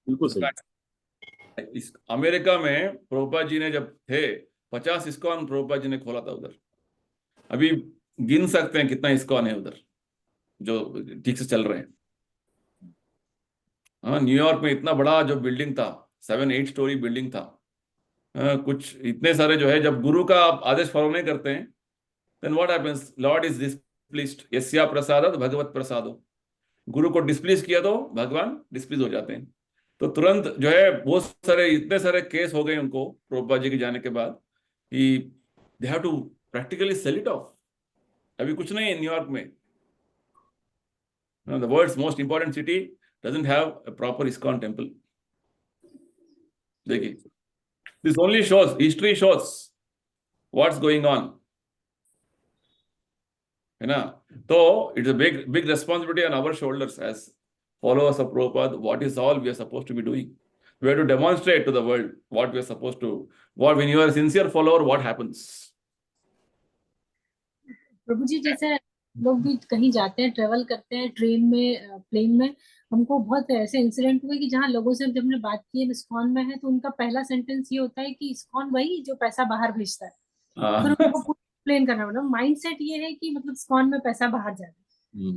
Speaker 2: बिल्कुल सही।
Speaker 1: इस अमेरिका में प्रभुपाद जी ने जब थे 50 इस्कॉन प्रभुपाद जी ने खोला था उधर। अभी गिन सकते हैं कितना इस्कॉन है उधर जो ठीक से चल रहे हैं। हाँ, न्यूयॉर्क में इतना बड़ा जो बिल्डिंग था, 7-8 स्टोरी बिल्डिंग था। कुछ इतने सारे जो है, जब गुरु का आप आदेश फॉलो नहीं करते हैं, then what happens, Lord is displeased, यस्या प्रसादात् भगवत प्रसादो। गुरु को डिस्प्लीज किया तो भगवान डिस्प्लीज हो जाते हैं। तो तुरंत जो है बहुत सारे इतने सारे केस हो गए उनको प्रभुपाद जी के जाने के बाद कि they have to practically sell it off. अभी कुछ नहीं है न्यूयॉर्क में, the world's most important city doesn't have a proper ISKCON temple. देखिए, this only shows, history shows what's going on, है ना? तो it's a big responsibility on our shoulders as followers of Prabhupada. What is all we are supposed to be doing? We have to demonstrate to the world what we are supposed to. What when you are a sincere follower, what happens?
Speaker 5: प्रभु जी, जैसे लोग भी कहीं जाते हैं, travel करते हैं, train में, plane में, हमको बहुत ऐसे इंसिडेंट हुए कि जहाँ लोगों से जब हमने बात की है इस्कॉन में है, तो उनका पहला सेंटेंस ये होता है कि इस्कॉन वही जो पैसा बाहर भेजता है। फिर उनको एक्सप्लेन करना पड़ा, माइंडसेट ये है कि मतलब इस्कॉन में पैसा बाहर जा रहा है।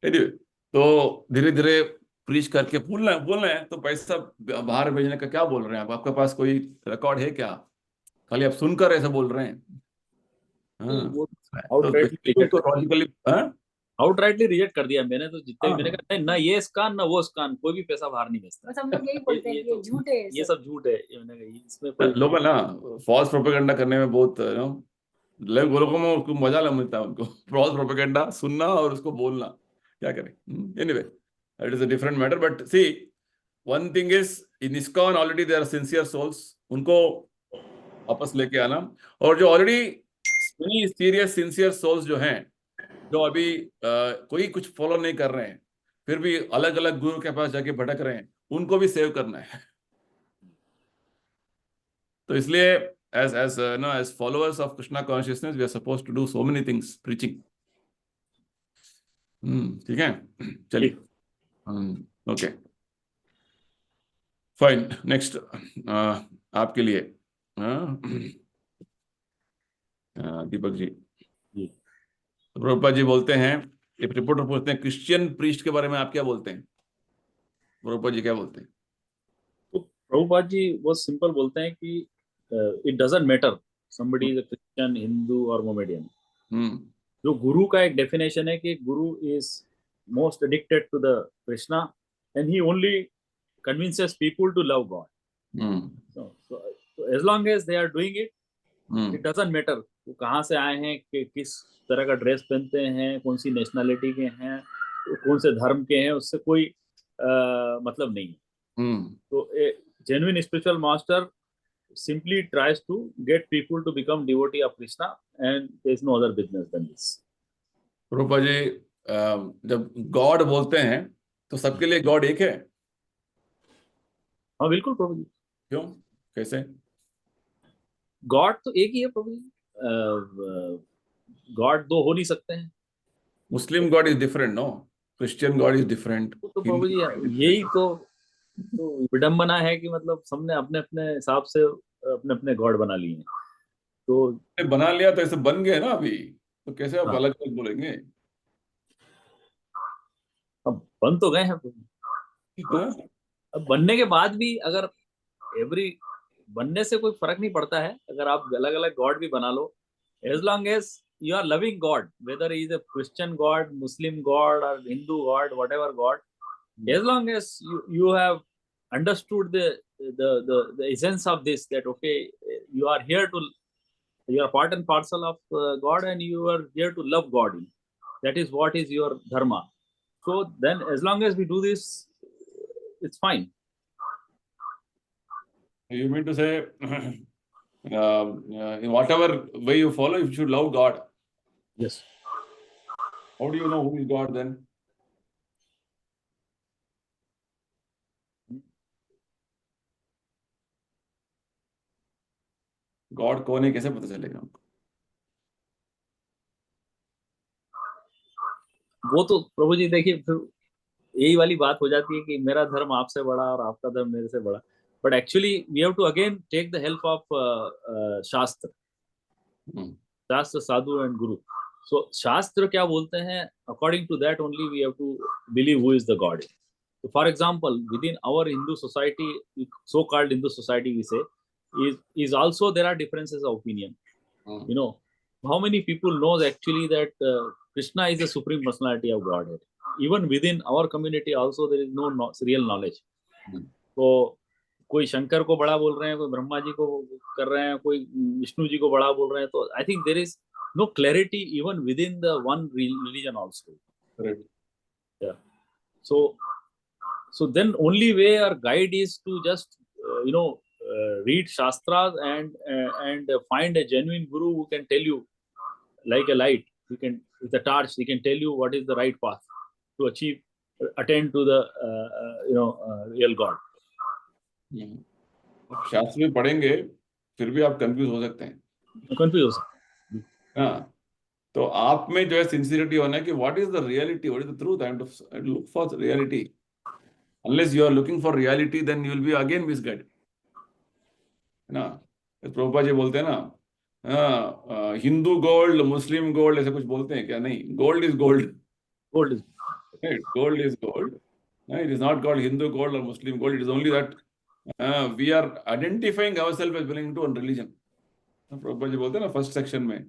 Speaker 1: Anyway, तो धीरे धीरे प्रीच करके बोलना है तो पैसा बाहर भेजने का क्या बोल रहे हैं आप? आपके पास कोई रिकॉर्ड है क्या? खाली आप सुनकर ऐसे बोल रहे हैं?
Speaker 2: वो
Speaker 1: तो लॉजिकली
Speaker 2: आउटराइटली रिजेक्ट कर दिया मैंने, तो जितने भी मैंने कहा ना ये स्कैन ना वो स्कैन, कोई भी पैसा बाहर नहीं भेजता।
Speaker 5: बस हम लोग यही बोलते हैं कि ये झूठ है,
Speaker 2: ये सब झूठ है। मैंने कहा इसमें कोई
Speaker 1: लोग ना फॉल्स प्रोपेगेंडा करने में बहुत लोगों में उसको मजा मिलता है उनको। फॉल्स प्रोपेगेंडा सुनना और उसको बोलना, क्या करें? Anyway, it is a different matter, but see one thing is in ISKCON already there are sincere souls, उनको वापस लेके आना। और जो ऑलरेडी सीरियस सिंसियर सोल्स जो हैं, जो अभी कोई कुछ फॉलो नहीं कर रहे हैं, फिर भी अलग अलग गुरु के पास जाके भटक रहे हैं, उनको भी सेव करना है। तो इसलिए as followers of Krishna consciousness, we are supposed to do so many things, preaching. ठीक है, चलिए, ओके, फाइन। नेक्स्ट आपके लिए दीपक जी। प्रभुपाद जी बोलते हैं, एक रिपोर्टर पूछते हैं क्रिश्चियन प्रीस्ट के बारे में आप क्या बोलते हैं? प्रभुपाद जी क्या बोलते हैं?
Speaker 2: तो प्रभुपाद जी वो सिंपल बोलते हैं कि it doesn't matter somebody is a Christian, Hindu or Mohammedan. जो गुरु का एक डेफिनेशन है कि गुरु is most addicted to the Krishna and he only convinces people to love God. So as long as they are doing it, it doesn't matter वो कहाँ से आए हैं, कि किस तरह का ड्रेस पहनते हैं, कौन सी नेशनलिटी के हैं, कौन से धर्म के हैं, उससे कोई मतलब नहीं है। तो genuine spiritual master simply tries to get people to become devotee of Krishna and there is no other business than this.
Speaker 1: Prabhupada ji जब गॉड बोलते हैं तो सबके लिए गॉड एक है?
Speaker 2: हाँ बिल्कुल प्रभु जी।
Speaker 1: क्यों, कैसे?
Speaker 2: गॉड तो एक ही है प्रभु जी, गॉड दो हो नहीं सकते हैं।
Speaker 1: Muslim God is different, no? Christian God is different.
Speaker 2: तो प्रभु जी यही तो विडंबना है कि मतलब सबने अपने अपने हिसाब से अपने अपने गॉड बना लिए हैं। तो
Speaker 1: बना लिया तो ऐसे बन गए ना अभी, तो कैसे आप अलग अलग बोलेंगे?
Speaker 2: अब बन तो गए हैं प्रभु। अब बनने के बाद भी अगर बनने से कोई फर्क नहीं पड़ता है, अगर आप अलग अलग गॉड भी बना लो, as long as you are loving God, whether he is a Christian God, Muslim God or Hindu God, whatever God, as long as you have understood the essence of this, that okay, you are here to, you are part and parcel of God and you are here to love God, that is what is your dharma. So then as long as we do this, it's fine.
Speaker 1: You mean to say in whatever way you follow, you should love God?
Speaker 2: Yes.
Speaker 1: How do you know who is God then? God कौन है कैसे पता चलेगा आपको?
Speaker 2: वो तो प्रभु जी देखिए, फिर यही वाली बात हो जाती है कि मेरा धर्म आपसे बड़ा और आपका धर्म मेरे से बड़ा। But actually we have to again take the help of shastra, shastra, Sadhu and गुरु। सो शास्त्र क्या बोलते हैं, according to that only we have to believe who is the God. So for example, within our Hindu society, so-called Hindu society, we say, is also there are differences of opinion. You know, how many people knows actually that Krishna is the supreme personality of Godhead? even within our community also there is no real knowledge. तो कोई शंकर को बड़ा बोल रहे हैं, कोई ब्रह्मा जी को कर रहे हैं, कोई विष्णु जी को बड़ा बोल रहे हैं, तो I think there is no clarity even within the one religion also.
Speaker 1: Correct.
Speaker 2: Yeah. So then only way or guide is to just read shastras and find a genuine guru who can tell you like a light. He can, with a torch, he can tell you what is the right path to attain to the real God.
Speaker 1: शास्त्र भी पढ़ेंगे फिर भी आप confuse हो सकते हैं,
Speaker 2: Confused.
Speaker 1: हाँ, तो आप में जो है सिंसियरिटी होना है कि what is the reality, what is the truth, I look for reality. Unless you are looking for reality then you will be again misguide, है ना. प्रभुपाद जी बोलते हैं ना, हिंदू गोल्ड, मुस्लिम गोल्ड, ऐसे कुछ बोलते हैं क्या? नहीं, gold is gold.
Speaker 2: Gold is
Speaker 1: Gold is gold. It is not called Hindu gold or Muslim gold. It is only that we are identifying ourselves as belonging to one religion. Prabhupada ji बोलते हैं ना first section में,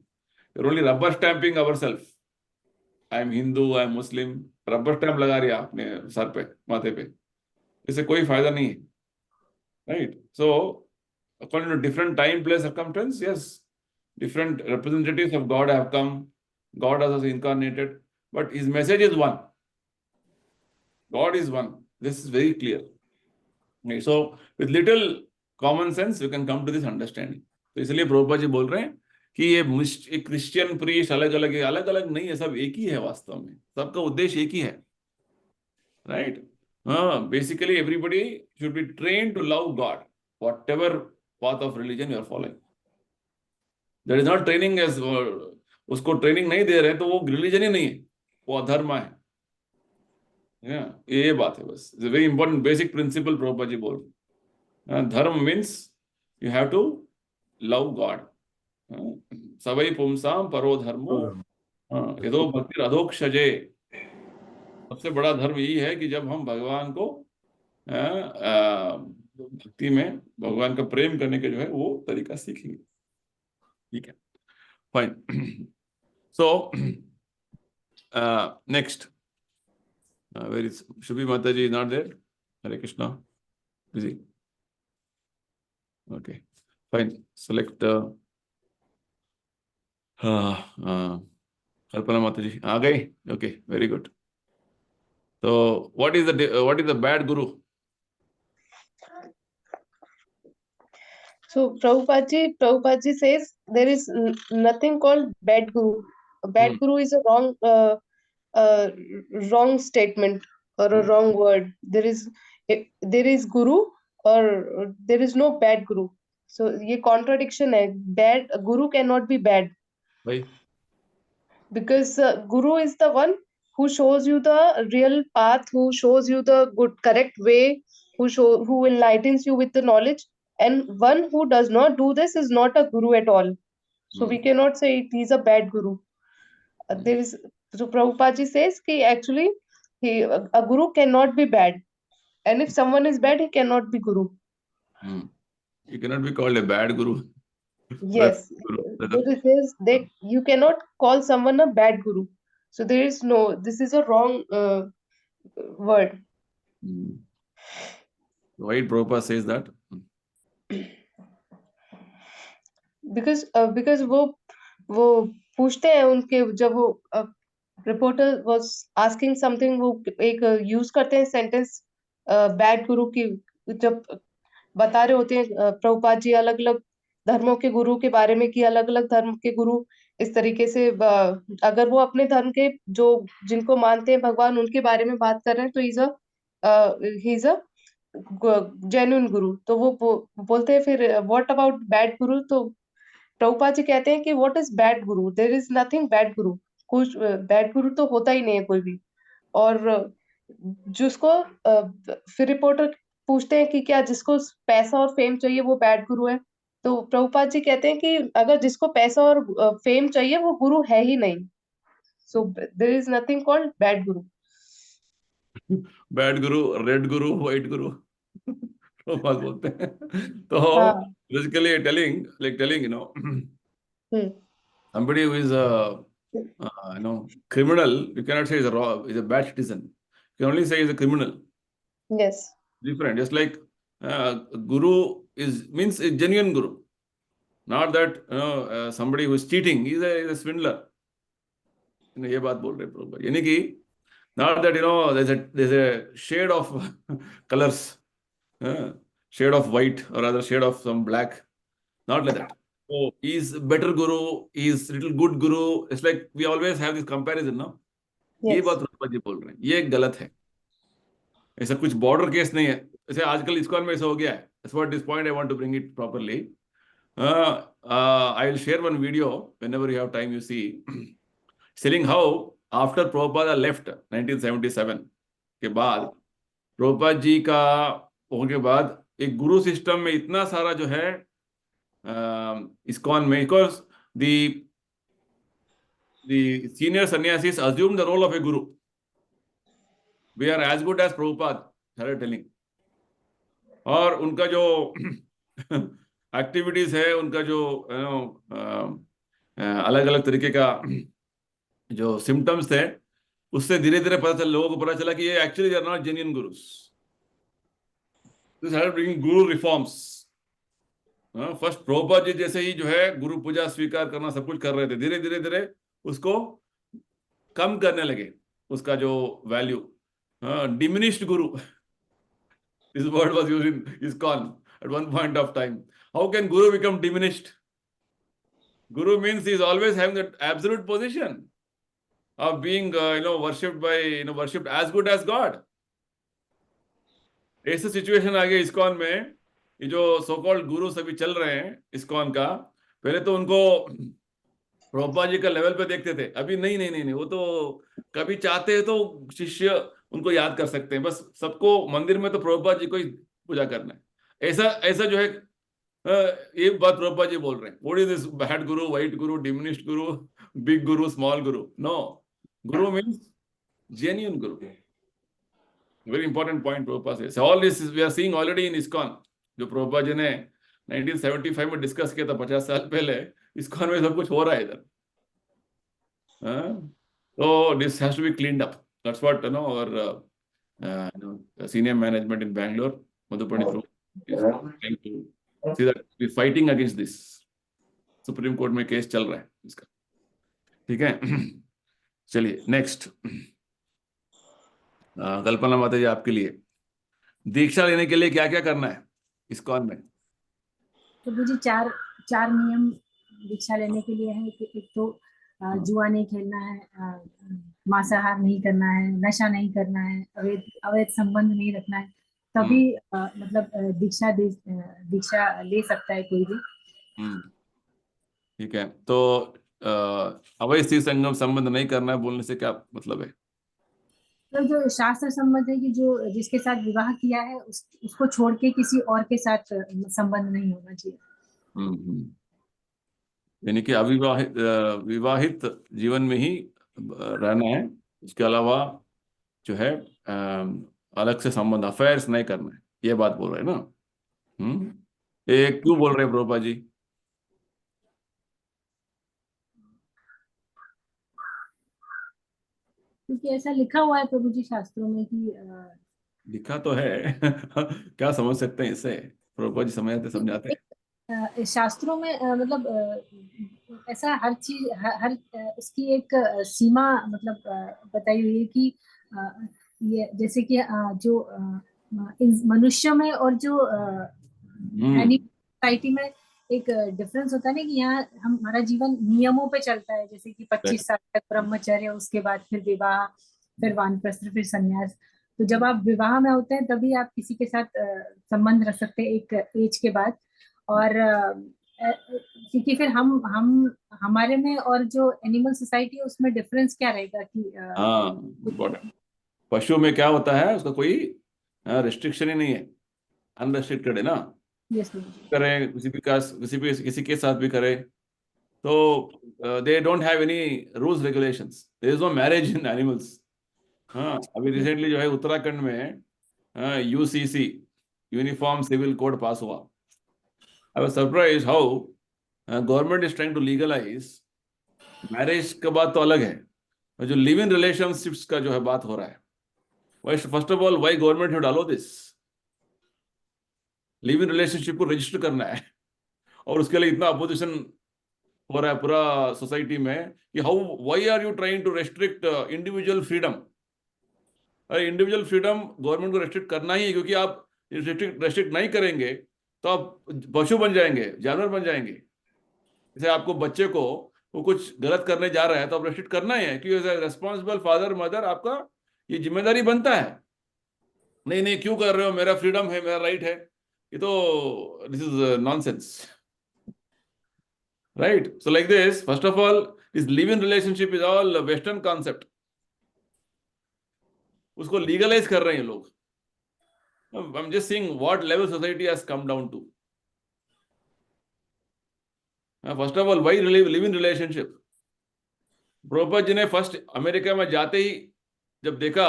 Speaker 1: you're only rubber stamping ourselves. I am Hindu, I am Muslim. Rubber stamp लगा रही है अपने sir पे, माथे पे, इससे कोई फायदा नहीं है. Right? So, according to different time, place, circumstance, yes, different representatives of God have come. God has incarnated, but His message is one. God is one. This is very clear. Okay, so with little common sense, you can come to this understanding. तो इसलिए प्रभुपाद जी बोल रहे हैं कि ये Christian priest अलग अलग नहीं है, सब एक ही है वास्तव में, सबका उद्देश्य एक ही है. Right? Basically everybody should be train to love God whatever path of religion you are following. That is not training as, उसको ट्रेनिंग नहीं दे रहे तो वो रिलीजन ही नहीं है, वो अधर्म है. ये बात है बस. It's a very important basic principle Prabhupada ji बोल रहे हैं. धर्म means you have to love God. सवै पुंसाम परो धर्मो यदो भक्ति अधोक्षजे. सबसे बड़ा धर्म यही है कि जब हम भगवान को भक्ति में भगवान का प्रेम करने के जो है वो तरीका सीखेंगे. ठीक है, fine. So next, where is Shubhi Mataji? Is not there? Hare Krishna. Busy. Okay, fine. Select Kalpana Mataji. आ गई? Okay, very good. So, what is the bad guru?
Speaker 4: So Prabhupada ji says there is nothing called bad guru. A bad guru is a wrong statement or a wrong word. There is guru or there is no bad guru. So ये contradiction है. Bad guru cannot be bad.
Speaker 1: Why?
Speaker 4: Because guru is the one who shows you the real path, who shows you the correct way, who enlightens you with the knowledge, and one who does not do this is not a guru at all. So we cannot say he is a bad guru. There is, so Prabhupada ji says कि actually a guru cannot be bad, and if someone is bad he cannot be guru.
Speaker 1: You cannot be called a bad guru.
Speaker 4: Yes,
Speaker 1: Guru.
Speaker 4: it says that you cannot call someone a bad guru. So there is no, this is a wrong word.
Speaker 1: Why Prabhupada says that?
Speaker 4: Because वो पूछते हैं उनके, जब वो reporter was asking something, वो एक use करते हैं सेंटेंस बैड गुरु की, जब बता रहे होते हैं प्रभुपाद जी अलग अलग धर्मों के गुरु के बारे में कि अलग अलग धर्म के गुरु इस तरीके से, अगर वो अपने धर्म के जो जिनको मानते हैं भगवान उनके बारे में बात कर रहे हैं तो ही इज अ जेन्युइन गुरु. तो वो बोलते हैं फिर व्हाट अबाउट बैड गुरु. तो प्रभुपाद जी कहते हैं कि what is bad Guru, there is nothing bad गुरु. कुछ बैड गुरु तो होता ही नहीं है कोई भी. और जिसको फिर रिपोर्टर पूछते हैं कि क्या जिसको पैसा और फेम चाहिए वो बैड गुरु है. तो प्रभुपाद जी कहते हैं कि अगर जिसको पैसा और फेम चाहिए वो गुरु है ही नहीं. So there is nothing called bad guru.
Speaker 1: Bad guru, red guru, white guru Prabhupada बोलते हैं. तो basically telling somebody who is criminal, you cannot say is a bad citizen. You can only say is a criminal.
Speaker 4: Yes.
Speaker 1: Different. Just like guru means a genuine guru, not that somebody who is cheating. He's a swindler. ये बात बोल रहे प्रभु, यानी कि not that there's a shade of colors, shade of white or other shade of some black, not like that. Oh, he's better guru, he's little good guru. It's like we always have this comparison, no? ये
Speaker 4: Yes.
Speaker 1: बात प्रभुपाद जी बोल रहे हैं, ये गलत है. ऐसा कुछ बॉर्डर केस नहीं है. ऐसे आजकल इस्कॉन में ऐसा हो गया है. That's what this point I want to bring it properly. I will share one video whenever you have time. You see, selling how after Prabhupada left 1977 के बाद प्रभुपाद जी का होने के बाद एक गुरु सिस्टम में इतना सारा जो है इस्कॉन में, because the senior sannyasis assume the role of a guru. We are as good as Prabhupada, they are telling. और उनका जो एक्टिविटीज है, उनका जो अलग अलग तरीके का जो सिम्टम्स थे, उससे धीरे धीरे लोगों को पता चला कि ये actually they are not genuine gurus. This help bringing guru reforms. First Prabhupada ji जैसे ही जो है गुरु पूजा स्वीकार करना सब कुछ कर रहे थे, धीरे धीरे धीरे उसको कम करने लगे, उसका जो value. Diminished Guru, this word was used in ISKCON at one point of time. How can guru become diminished? Guru means he is always having that absolute position of being worshipped by worshipped as good as God. ऐसे situation आ गए ISKCON में. ये जो so called गुरु सभी चल रहे हैं ISKCON का, पहले तो उनको प्रभुपाद जी का लेवल पे देखते थे. अभी नहीं, वो तो कभी चाहते हैं तो शिष्य उनको याद कर सकते हैं. बस सबको मंदिर में तो प्रभुपाद जी को ही पूजा करना है. ऐसा जो है ये बात प्रभुपाद जी बोल रहे हैं. What is this bad guru, white guru, diminished guru, big guru, small guru? No, guru means genuine guru. Very important point Prabhupada से. All this we are seeing already in ISKCON. जो प्रभुपाद जी ने 1975 में डिस्कस किया था 50 साल पहले, इस्कॉन में सब कुछ हो रहा है इधर. So this has to be cleaned up. That's what our senior management in Bangalore, Madhupani is trying to see that we're fighting against this. Supreme Court में केस चल रहा है इसका. ठीक है, चलिए नेक्स्ट. कल्पना माता जी, आपके लिए दीक्षा लेने के लिए क्या क्या करना है इस्कॉन में?
Speaker 5: तो मुझे चार नियम दीक्षा लेने के लिए है. एक तो जुआ नहीं खेलना है, मांसाहार नहीं करना है, नशा नहीं करना है, अवैध संबंध नहीं रखना है. तभी मतलब दीक्षा ले सकता है कोई भी.
Speaker 1: ठीक है, तो अवैध स्त्री संगम संबंध नहीं करना है बोलने से क्या मतलब है?
Speaker 5: तो जो शास्त्र संबंध है कि जो जिसके साथ विवाह किया है उसको छोड़ के किसी और के साथ संबंध नहीं होना चाहिए.
Speaker 1: यानी कि विवाहित जीवन में ही रहना है, उसके अलावा जो है अलग से संबंध, अफेयर्स नहीं करना है. ये बात बोल रहे हैं ना? ये क्यों बोल रहे हैं प्रभुपाद जी?
Speaker 5: क्योंकि ऐसा लिखा हुआ है प्रभु जी शास्त्रों में कि
Speaker 1: लिखा तो है. क्या समझ सकते हैं इससे? प्रभुपाद जी समझाते हैं.
Speaker 5: शास्त्रों में मतलब ऐसा हर चीज हर उसकी एक सीमा मतलब बताई हुई है कि ये जैसे कि जो मनुष्य में और जो सोसाइटी में एक डिफरेंस होता है ना कि यहाँ हमारा जीवन नियमों पे चलता है. जैसे कि 25 साल तक ब्रह्मचर्य, उसके बाद फिर विवाह, फिर वानप्रस्थ, फिर संन्यास. तो जब आप विवाह में होते हैं तभी आप किसी के साथ संबंध रख सकते हैं एक एज के बाद. और क्योंकि फिर हम हमारे में और जो एनिमल सोसाइटी है उसमें डिफरेंस क्या रहेगा कि
Speaker 1: पशु में क्या होता है, उसका कोई रिस्ट्रिक्शन ही नहीं है, अनरिस्ट्रिक्टेड है ना. करें किसी के साथ भी करे तो they don't have any rules regulations. There is no marriage in animals. अभी रिसेंटली जो है उत्तराखंड में UCC uniform civil code pass हुआ. I was surprised how government is trying to legalize marriage का बात तो अलग है, और जो लिव इन रिलेशनशिप्स का जो है बात हो रहा है, why first of all why government should allow this? Live in relationship को रजिस्टर करना है, और उसके लिए इतना अपोजिशन हो रहा है पूरा सोसाइटी में कि how why are you trying to restrict individual freedom? अरे इंडिविजुअल फ्रीडम गवर्नमेंट को रेस्ट्रिक्ट करना ही है, क्योंकि आप रेस्ट्रिक्ट नहीं करेंगे तो आप पशु बन जाएंगे, जानवर बन जाएंगे। जैसे आपको बच्चे को वो कुछ गलत करने जा रहा है तो आप रेस्ट्रिक्ट करना ही है, क्योंकि एज रेस्पॉन्सिबल फादर मदर आपका ये जिम्मेदारी बनता है। नहीं नहीं क्यों कर रहे हो, मेरा फ्रीडम है, मेरा राइट है, ये तो this is nonsense, right? So like this, first of all this live in relationship is all western concept, उसको लीगलाइज कर रहे हैं लोग। I'm just seeing what level society has come down to. First of all, why live in relationship? Prabhupada ji ने first America में जाते ही जब देखा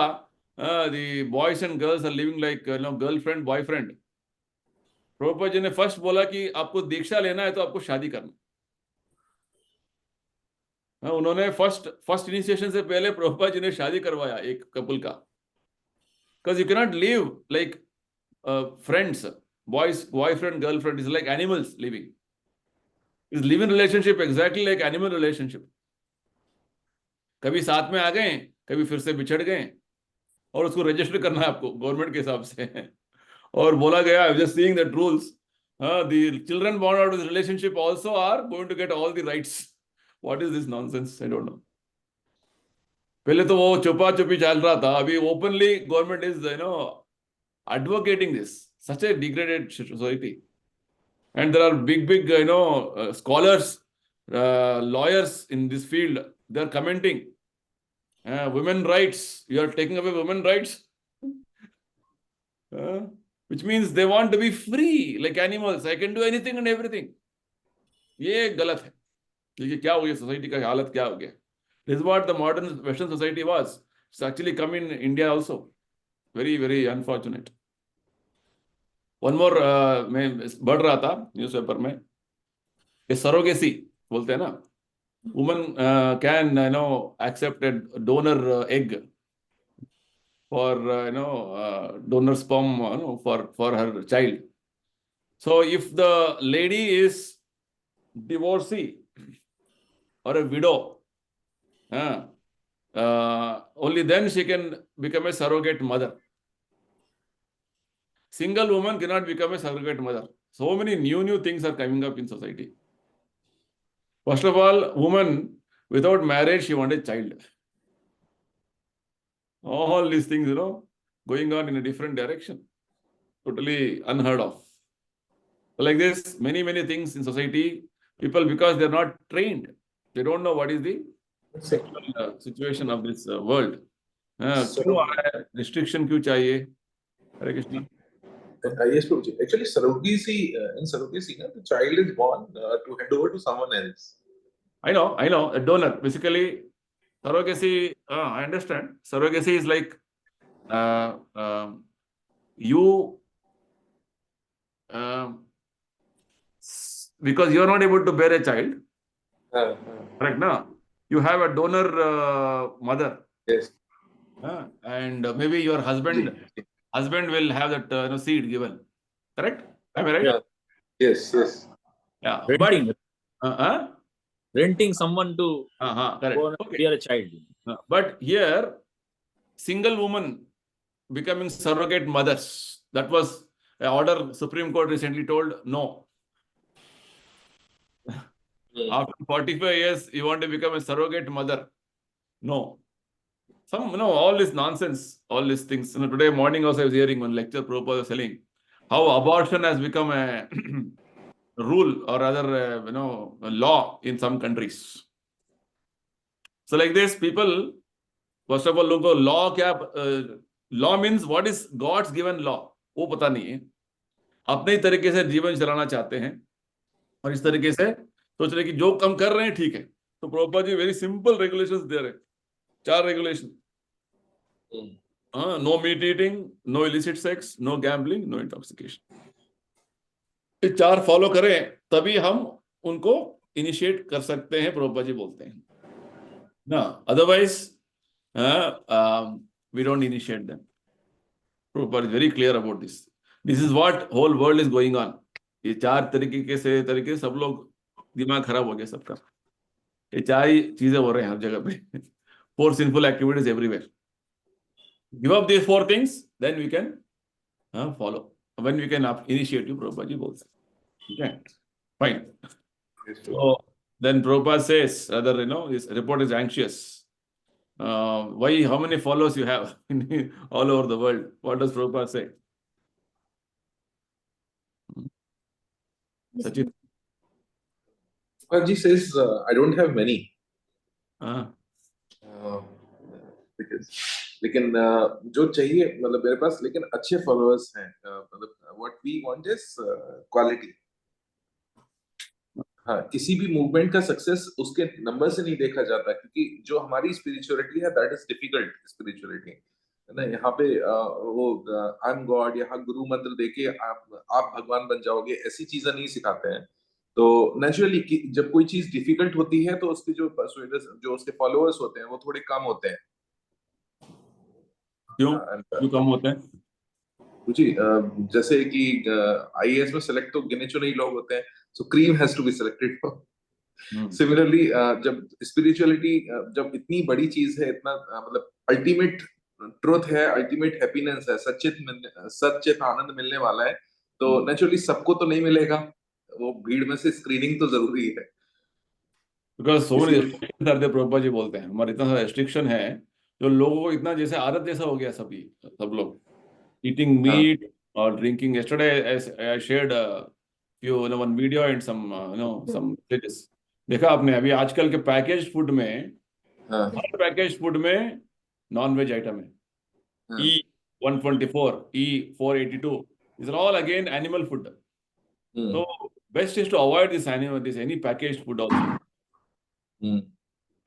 Speaker 1: the boys and girls are living like girlfriend boyfriend, Prabhupada ji ने फर्स्ट बोला कि आपको दीक्षा लेना है तो आपको शादी करना। उन्होंने फर्स्ट इनिशिएशन से पहले प्रभुपाद जी ने शादी करवाया एक कपल का, because you cannot live like friends, boyfriend girlfriend is like animals living. Is live-in relationship exactly like animal relationship? कभी साथ में आ गए, कभी फिर से बिछड़ गए, और उसको रजिस्टर करना है आपको गवर्नमेंट के हिसाब से। और बोला गया, I just seeing that rules, the children born out of this relationship also are going to get all the rights. What is this nonsense? I don't know. पहले तो वो छुपा छुपी चल रहा था, अभी openly government is advocating this, such a degraded society. And there are big scholars, lawyers in this field, they are commenting, women rights, you are taking away women rights, which means they want to be free like animals, I can do anything and everything. ये गलत है। देखिए क्या हो गया, society का हालत क्या हो गया। This is what the modern Western society was. It's actually come in India also. Very very unfortunate. One more मैं बढ़ रहा था न्यूज़पेपर में, ये सरोगेसी बोलते हैं ना, woman can accept a donor egg for donor sperm for her child. So if the lady is divorcee or a widow, only then she can become a surrogate mother. Single woman cannot become a surrogate mother. So many new things are coming up in society. First of all, woman without marriage, she wanted a child. All these things, going on in a different direction. Totally unheard of. Like this, many things in society, people, because they're not trained, they don't know what is the situation of this world. क्यों आ रहा है restriction, क्यों चाहिए? हरे Krishna.
Speaker 3: Yes, Prabhuji. Actually, surrogacy, in surrogacy, the child is born to hand over to someone else.
Speaker 1: I know. A donor. Basically, surrogacy, I understand. Surrogacy is like you, because you are not able to bear a child, correct? No, you have a donor mother.
Speaker 3: Yes.
Speaker 1: And maybe your husband will have that seed given, correct? Am I right?
Speaker 3: Yeah. Yes.
Speaker 1: Yeah.
Speaker 2: Renting,
Speaker 1: But
Speaker 2: renting someone to
Speaker 1: correct.
Speaker 2: go and
Speaker 1: Okay.
Speaker 2: bear a child.
Speaker 1: But here, single woman becoming surrogate mothers, that was an order Supreme Court recently told no. After 45 years, you want to become a surrogate mother? No. All this nonsense, all these things. Today morning also I was hearing one lecture Prabhupada was telling how abortion has become a rule, or rather, a law in some countries. So like this, people, first of all, look, law kya, law means what is God's given law, वो पता नहीं है, अपने ही तरीके से जीवन चलाना चाहते हैं, और इस तरीके से सोच रहे कि जो कम कर रहे हैं ठीक है. तो Prabhupada ji very simple regulations दे रहे हैं, 4 regulation. No meat eating, no illicit sex, no gambling, no intoxication. ये 4 फॉलो करें तभी हम उनको इनिशिएट कर सकते हैं, प्रभुपाद जी बोलते हैं. No, otherwise, we don't initiate them. Prabhupada is very clear about this. This is what whole world is going on. ये चार तरीके सब लोग दिमाग खराब हो गया सबका. ये चार ही चीजें हो रहे हैं हर जगह पे. 4 sinful activities everywhere. Give up these 4 things, then we can follow. When we can initiate you, Prabhupada ji bols. Okay, fine. So then Prabhupada says, rather, this report is anxious. Why? How many followers you have all over the world? What does Prabhupada say? Sachin.
Speaker 3: Prabhupada ji says, I don't have many. लेकिन जो चाहिए मतलब मेरे पास लेकिन अच्छे followers हैं मतलब what we want is quality. हाँ, किसी भी मूवमेंट का सक्सेस उसके नंबर से नहीं देखा जाता क्योंकि जो हमारी स्पिरिचुअलिटी है दैट इज डिफिकल्ट स्पिरिचुअलिटी है ना. यहाँ पे वो आई एम गॉड यहाँ गुरु मंत्र देके आप भगवान बन जाओगे ऐसी चीजें नहीं सिखाते हैं. तो नेचुरली जब कोई चीज डिफिकल्ट होती है तो उसके जो उसके फॉलोअर्स होते हैं वो थोड़े कम होते हैं.
Speaker 1: क्यों कम होते हैं?
Speaker 3: जी जैसे कि आईएएस में सेलेक्ट तो गिने चुने ही लोग होते हैं. So cream has to be selected. Similarly जब स्पिरिचुअलिटी जब इतनी बड़ी चीज है इतना मतलब अल्टीमेट ट्रुथ है अल्टीमेट हैप्पीनेस है सच्चित आनंद मिलने वाला है तो नेचुरली सबको तो नहीं मिलेगा. वो भीड़ में से स्क्रीनिंग तो जरूरी है.
Speaker 1: Because so many restrictions are there. Prabhupada ji बोलते हैं हमारे इतना सारा रिस्ट्रिक्शन है जो लोगों को इतना जैसे आदत जैसा हो गया सब लोग ईटिंग मीट और drinking. Yesterday I shared few one video and some some messages. देखा आपने अभी आजकल के पैकेज फूड में हर पैकेज फूड में नॉन वेज आइटम है. E124 E482 these are all again animal food. So best is to avoid this any packaged food also.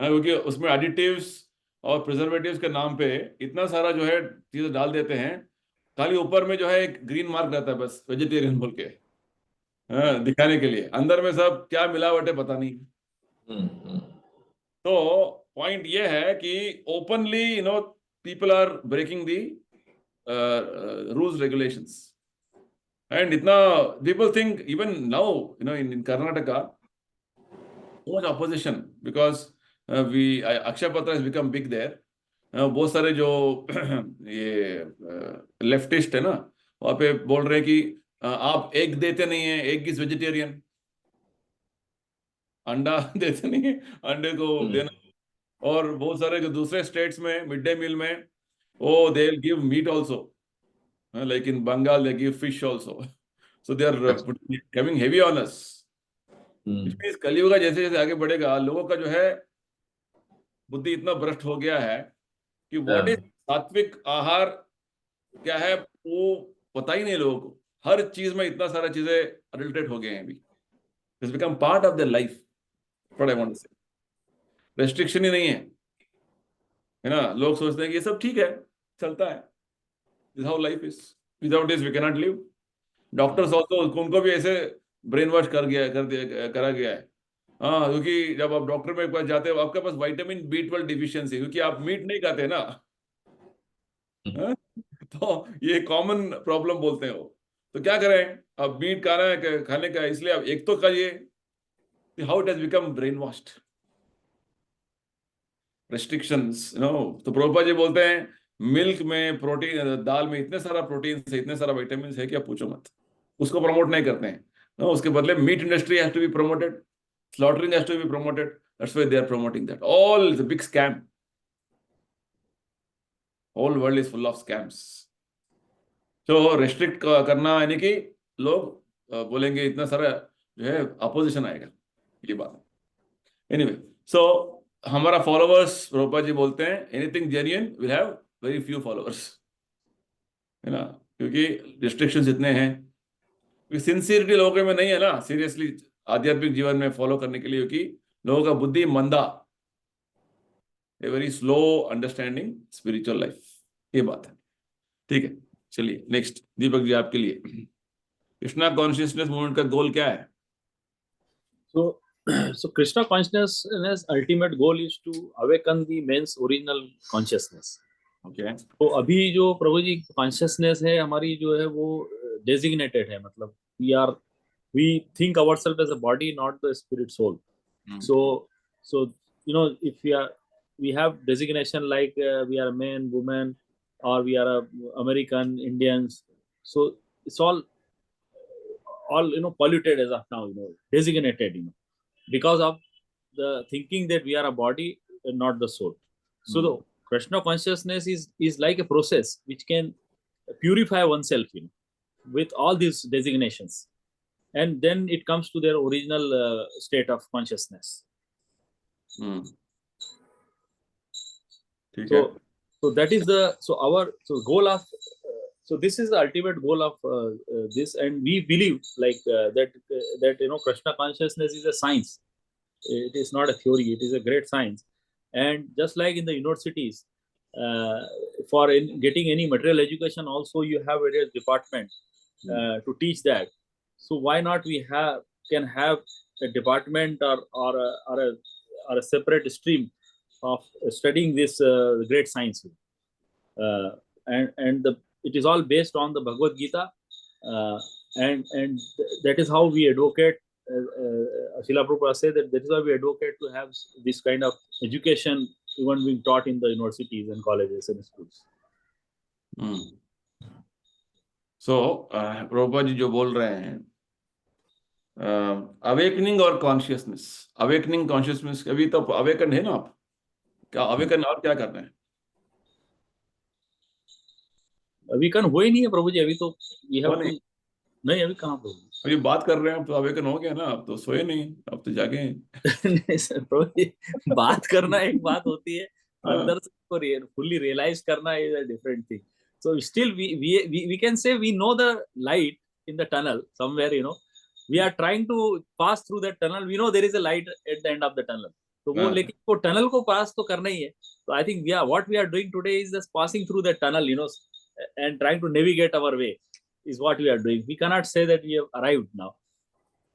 Speaker 1: क्योंकि उसमें एडिटिव्स और प्रिजर्वेटिव्स के नाम पे इतना सारा जो है चीजें डाल देते हैं. खाली ऊपर में जो है एक ग्रीन मार्क रहता है बस वेजिटेरियन बोल के दिखाने के लिए. अंदर में सब क्या मिलावट है पता नहीं. तो पॉइंट ये है कि openly people are breaking the rules regulations and इतना people think even now in Karnataka so much opposition because Akshay Patra has become big there. बहुत सारे जो ये लेफ्टिस्ट है ना वहाँ पे बोल रहे हैं कि आप एग देते नहीं है. Egg is vegetarian. अंडा देते नहीं है अंडे को देना. और बहुत सारे जो दूसरे स्टेट्स में मिड डे मील में they will give meat also like in Bengal they give fish also. So they are coming heavy on us. इस कलियुग का जैसे जैसे आगे बढ़ेगा लोगों का जो है बुद्धि इतना भ्रष्ट हो गया है कि व्हाट इज सात्विक आहार क्या है वो पता ही नहीं लोगों को. हर चीज में इतना सारा चीजें अडल्ट्रेट हो गए हैं अभी. It's become part of their life. What I want to say restriction ही नहीं है ना. लोग सोचते हैं कि ये सब ठीक है चलता है. This how life is. Without this we can not live. Doctors also उनको भी ऐसे ब्रेन वॉश करा गया है. क्योंकि जब आप डॉक्टर में एक बार जाते हो आपके पास विटामिन B12 डिफिशियंसी क्योंकि आप मीट नहीं खाते ना. तो ये कॉमन प्रॉब्लम बोलते हैं वो. तो क्या करें अब मीट खाने का इसलिए आप एक तो खाइए. How it has become brain washed. Restrictions तो प्रभुपाद जी बोलते हैं मिल्क में प्रोटीन दाल में इतने सारा प्रोटीन है इतने सारा विटामिन है कि आप पूछो मत. उसको प्रमोट नहीं करते हैं. उसके बदले meat industry has to be promoted. Slaughtering has to be promoted. That's why they are promoting that. All is a big scam. Whole world is full of scams. So restrict करना यानी कि लोग बोलेंगे इतना सारा जो है अपोजिशन आएगा. ये बात है. Anyway, so हमारा followers प्रभुपाद जी बोलते हैं anything genuine will have very few followers. है ना क्योंकि restrictions इतने हैं. सिंसियरिटी लोगों में नहीं है ना सीरियसली आध्यात्मिक जीवन में फॉलो करने के लिए क्योंकि लोगों का बुद्धि मंदा. A very slow understanding spiritual life. ये बात है. ठीक है चलिए नेक्स्ट. दीपक जी आपके लिए कृष्णा कॉन्शियसनेस मूवमेंट का गोल क्या है?
Speaker 2: So So Krishna consciousness ultimate goal is to awaken the man's original consciousness.
Speaker 1: Okay.
Speaker 2: तो अभी जो प्रभु जी कॉन्शियसनेस है हमारी जो है वो डेजिग्नेटेड है, मतलब we think ourselves as a body, not the spirit soul. So if we have designation like we are men, women, or we are American, Indians, so it's all polluted as of now, designated, because of the thinking that we are a body and not the soul. So the Krishna consciousness is like a process which can purify oneself, with all these designations, and then it comes to their original state of consciousness.
Speaker 1: ठीक है.
Speaker 2: So that is the goal of so this is the ultimate goal of this, and we believe like that Krishna consciousness is a science. It is not a theory, it is a great science. And just like in the universities, for getting any material education also you have various departments to teach that. So why not we can have a department or a separate stream of studying this great science, and it is all based on the Bhagavad Gita, and that is how we advocate. Srila Prabhupada said that is why we advocate to have this kind of education even being taught in the universities and colleges and schools.
Speaker 1: So Prabhupada जी जो बोल रहे हैं, awakening और consciousness, awakening consciousness, अभी तो awaken है ना आप, क्या अवेकन और क्या कर रहे हैं?
Speaker 2: अवेकन हुए ही नहीं है प्रभु जी, अभी तो नहीं, अभी कहाँ प्रभु?
Speaker 1: अभी बात कर रहे हैं, अब तो अवेकन हो गया ना, अब तो सोए नहीं, अब तो जागे हैं.
Speaker 2: नहीं सर प्रभु जी, बात करना एक बात होती है, अंदर से फुल्ली रियलाइज करना is a different thing. So still we can say we know the light in the tunnel somewhere, we are trying to pass through that tunnel. We know there is a light at the end of the tunnel. तो वो लेकिन वो tunnel को पास तो करना ही है. So I think what we are doing today is just passing through the tunnel, and trying to navigate our way is what we are doing. We cannot say that we have arrived now.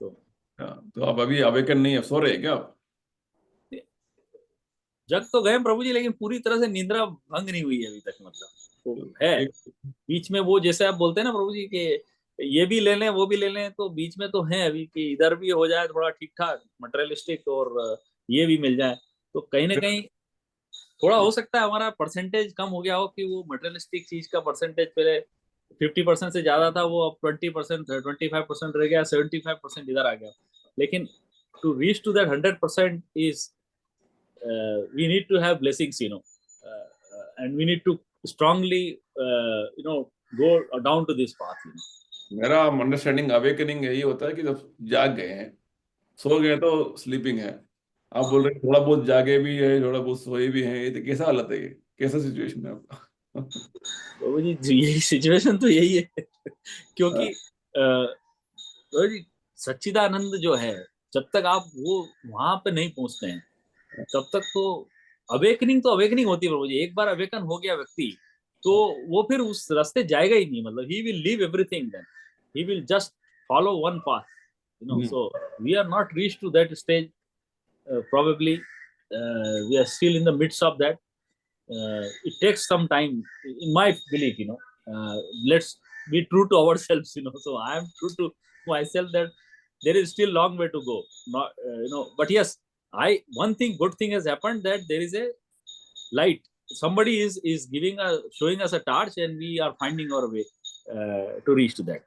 Speaker 1: तो आप अभी awaken नहीं है, सो रहे हैं क्या आप?
Speaker 2: जग तो गए प्रभु जी, लेकिन पूरी तरह से निद्रा भंग नहीं हुई है अभी तक, मतलब तो है बीच में वो, जैसे आप बोलते हैं ना प्रभु जी कि ये भी ले लें वो भी ले लें, तो बीच में तो है अभी कि इधर भी हो जाए थोड़ा ठीक ठाक मटेरियलिस्टिक और ये भी मिल जाए, तो कहीं ना कहीं थोड़ा हो सकता है हमारा परसेंटेज कम हो गया हो, कि वो मटेरियलिस्टिक चीज का परसेंटेज पहले 50% से ज्यादा था, वो अब 20%, 25% रह गया, 75% इधर आ गया. लेकिन to reach to that 100% is we need to have blessings, and we need to strongly go down to this path.
Speaker 1: मेरा अंडरस्टैंडिंग अवेकनिंग यही होता है कि जब जाग गए हैं, सो गए तो स्लीपिंग है. आप बोल रहे हैं थोड़ा बहुत जागे भी है, थोड़ा बहुत सोए भी हैं, ये तो कैसा हालत है, ये कैसा सिचुएशन है आपका?
Speaker 2: बाबू जी यही सिचुएशन तो यही है क्योंकि बाबू जी सच्चिदानंद जो है, जब तक आप वो वहां पे नहीं पहुंचते हैं तब तक तो अवेकनिंग होती है प्रभु जी. एक बार अवेकन हो गया व्यक्ति तो वो फिर उस रास्ते जाएगा ही नहीं, मतलब he will leave everything, then he will just follow one path, So we are not reached to that stage, probably we are still in the midst of that. It takes some time, in my belief, let's be true to ourselves, so I am true to myself that there is still long way to go, not but yes, good thing has happened, that there is a light. Somebody is showing us a torch, and we are finding our way to reach to that.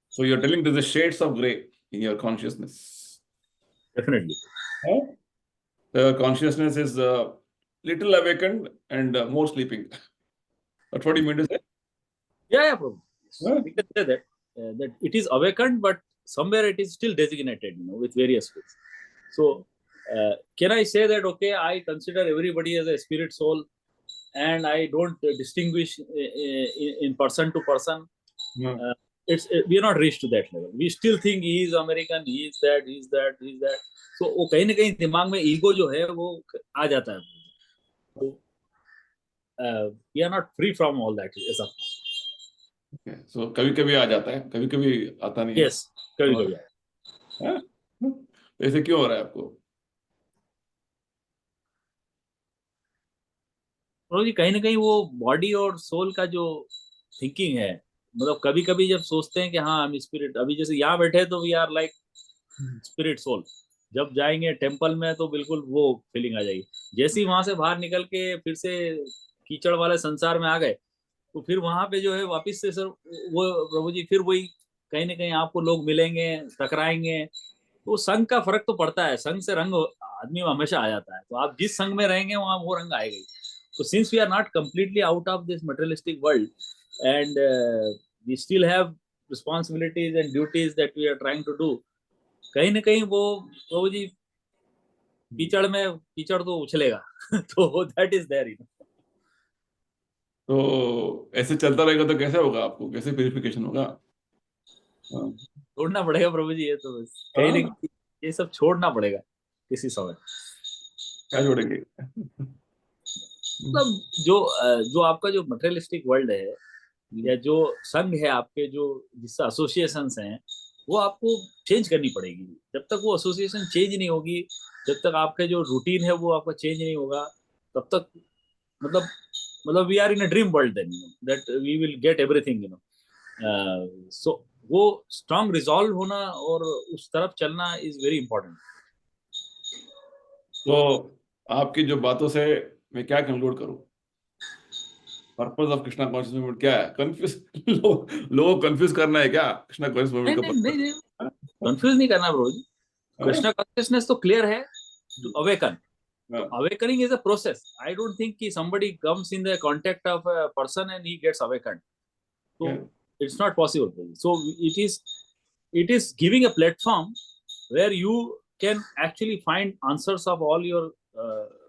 Speaker 1: So you're telling there's a shades of gray in your consciousness.
Speaker 2: Definitely.
Speaker 1: The consciousness is little awakened and more sleeping. That's what you mean to say?
Speaker 2: Yeah, probably. We can say that that it is awakened, but somewhere it is still designated, with various ways. So can I say that, okay, I consider everybody as a spirit soul, and I don't distinguish in person to person?
Speaker 1: No.
Speaker 2: We are not reached to that level. We still think he is American, he is that, he is that, he is that. So वो कहीं ना कहीं दिमाग में ego जो है वो आ जाता है. So we are not free from all that.
Speaker 1: Okay. So कभी-कभी आ जाता है, कभी-कभी आता नहीं.
Speaker 2: Yes, कभी-कभी.
Speaker 1: ऐसे क्यों हो रहा है आपको?
Speaker 2: प्रभु जी कहीं ना कहीं वो बॉडी और सोल का जो थिंकिंग है, मतलब कभी कभी जब सोचते हैं कि हाँ हम स्पिरिट, अभी जैसे यहाँ बैठे तो we are like spirit soul, जब जाएंगे टेम्पल में तो बिल्कुल वो फीलिंग आ जाएगी। जैसे ही वहां से बाहर निकल के फिर से कीचड़ वाले संसार में आ गए, तो फिर वहां पे जो है वापिस से सर वो प्रभु जी फिर वही कहीं ना कहीं आपको लोग मिलेंगे, टकराएंगे। तो संघ का फर्क तो पड़ता है, संघ से रंग आदमी में हमेशा आ जाता है, तो आप जिस संघ में रहेंगे वहां वो रंग आएगा ही। So since we are not completely out of this materialistic world, and we still have responsibilities and duties that we are trying to do, कहीं ना कहीं वो प्रभु जी कीचड़ तो उछलेगा। तो दैट इज देयर।
Speaker 1: तो ऐसे चलता रहेगा तो कैसे होगा? आपको कैसे प्यूरिफिकेशन होगा? हाँ।
Speaker 2: छोड़ना पड़ेगा प्रभु जी, ये तो बस कहीं ना कहीं ये सब छोड़ना पड़ेगा किसी समय।
Speaker 1: क्या जोड़ेंगे?
Speaker 2: मतलब जो आपका जो मटेरियलिस्टिक वर्ल्ड है या जो संघ है आपके, जो जिससे एसोसिएशंस हैं, वो आपको चेंज करनी पड़ेगी। जब तक वो एसोसिएशन चेंज नहीं होगी, जब तक आपके जो रूटीन है वो आपका चेंज नहीं होगा, तब तक मतलब we are in a dream world then, that we will get everything, so वो स्ट्रांग रिजॉल्व होना और उस तरफ चलना इज वेरी इंपॉर्टेंट।
Speaker 1: तो आपकी जो बातों से मैं क्या कंक्लूड करूं? Purpose of Krishna conscious movement क्या है? कंफ्यूज लोगों को कंफ्यूज करना है क्या कृष्णा कॉन्शियस
Speaker 2: नहीं
Speaker 1: मूवमेंट का
Speaker 2: नहीं नहीं,
Speaker 1: पर्पस?
Speaker 2: कंफ्यूज नहीं करना ब्रो जी। कृष्णा कॉन्शियसनेस तो क्लियर है, to awaken. So awakening is a process. I don't think कि somebody comes in the contact of a person and he gets awakened. So it's not possible. So it is giving a platform where you can actually find answers of all your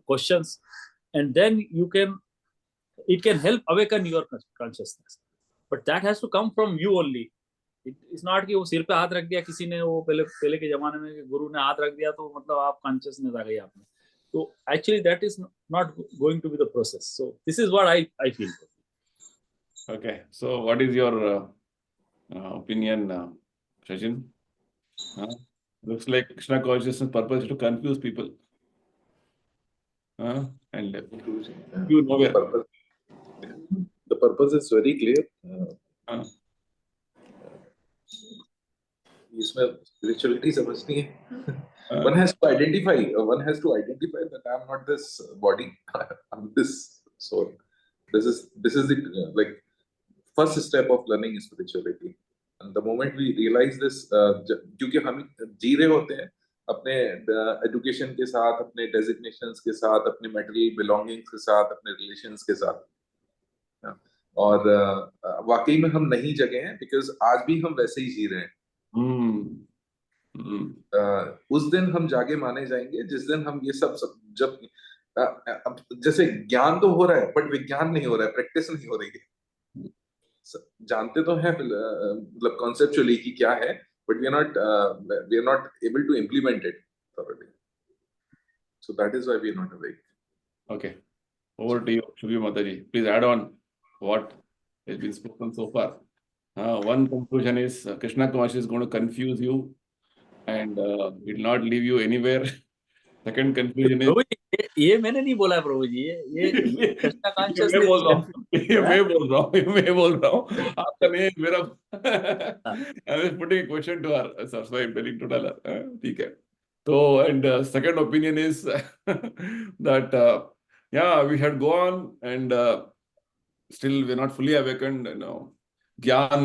Speaker 2: questions, and then it can help awaken your consciousness. But that has to come from you only. It's not कि वो सिर पे हाथ रख दिया किसी ने, वो पहले के जमाने में गुरु ने हाथ रख दिया तो मतलब आप कॉन्शियसनेस आ गई आप में। तो actually that is not going to be the process. So this is what I feel.
Speaker 1: Okay, so what is your opinion, Sachin? Looks like Krishna consciousness purpose is to confuse people. And you know where.
Speaker 3: The purpose is very clear. इसमें spirituality समझनी है. One has to identify that I'm not this body, I'm this soul. This is the like first step of learning spirituality. And the moment we realize this, क्योंकि हम जी रहे होते हैं अपने education के साथ, अपने डेजिग्नेशंस के साथ, अपने मेटेरियल बिलोंगिंग्स के साथ, अपने रिलेशंस के साथ, और वाकई में हम नहीं जगे हैं, बिकॉज आज भी हम वैसे ही जी रहे हैं। उस दिन हम जागे माने जाएंगे जिस दिन हम ये सब जब जैसे ज्ञान तो हो रहा है बट विज्ञान नहीं हो रहा है, प्रैक्टिस नहीं हो रही है। जानते तो हैं मतलब कॉन्सेप्चुअली कि क्या है, but we are not able to implement it thoroughly. So that is why we are not awake.
Speaker 1: Okay, over to you, Shubhi Mataji. Please add on what has been spoken so far. One conclusion is Krishna consciousness is going to confuse you and will not leave you anywhere. Second conclusion is
Speaker 2: ये मैंने नहीं बोला प्रभु जी, ये Krishna consciousness
Speaker 1: मैं बोल रहा हूँ आपका नहीं, मेरा I was putting a question to her, so I'm telling to tell her. ठीक है, तो and second opinion is that yeah, we had gone and still we're not fully awakened, ज्ञान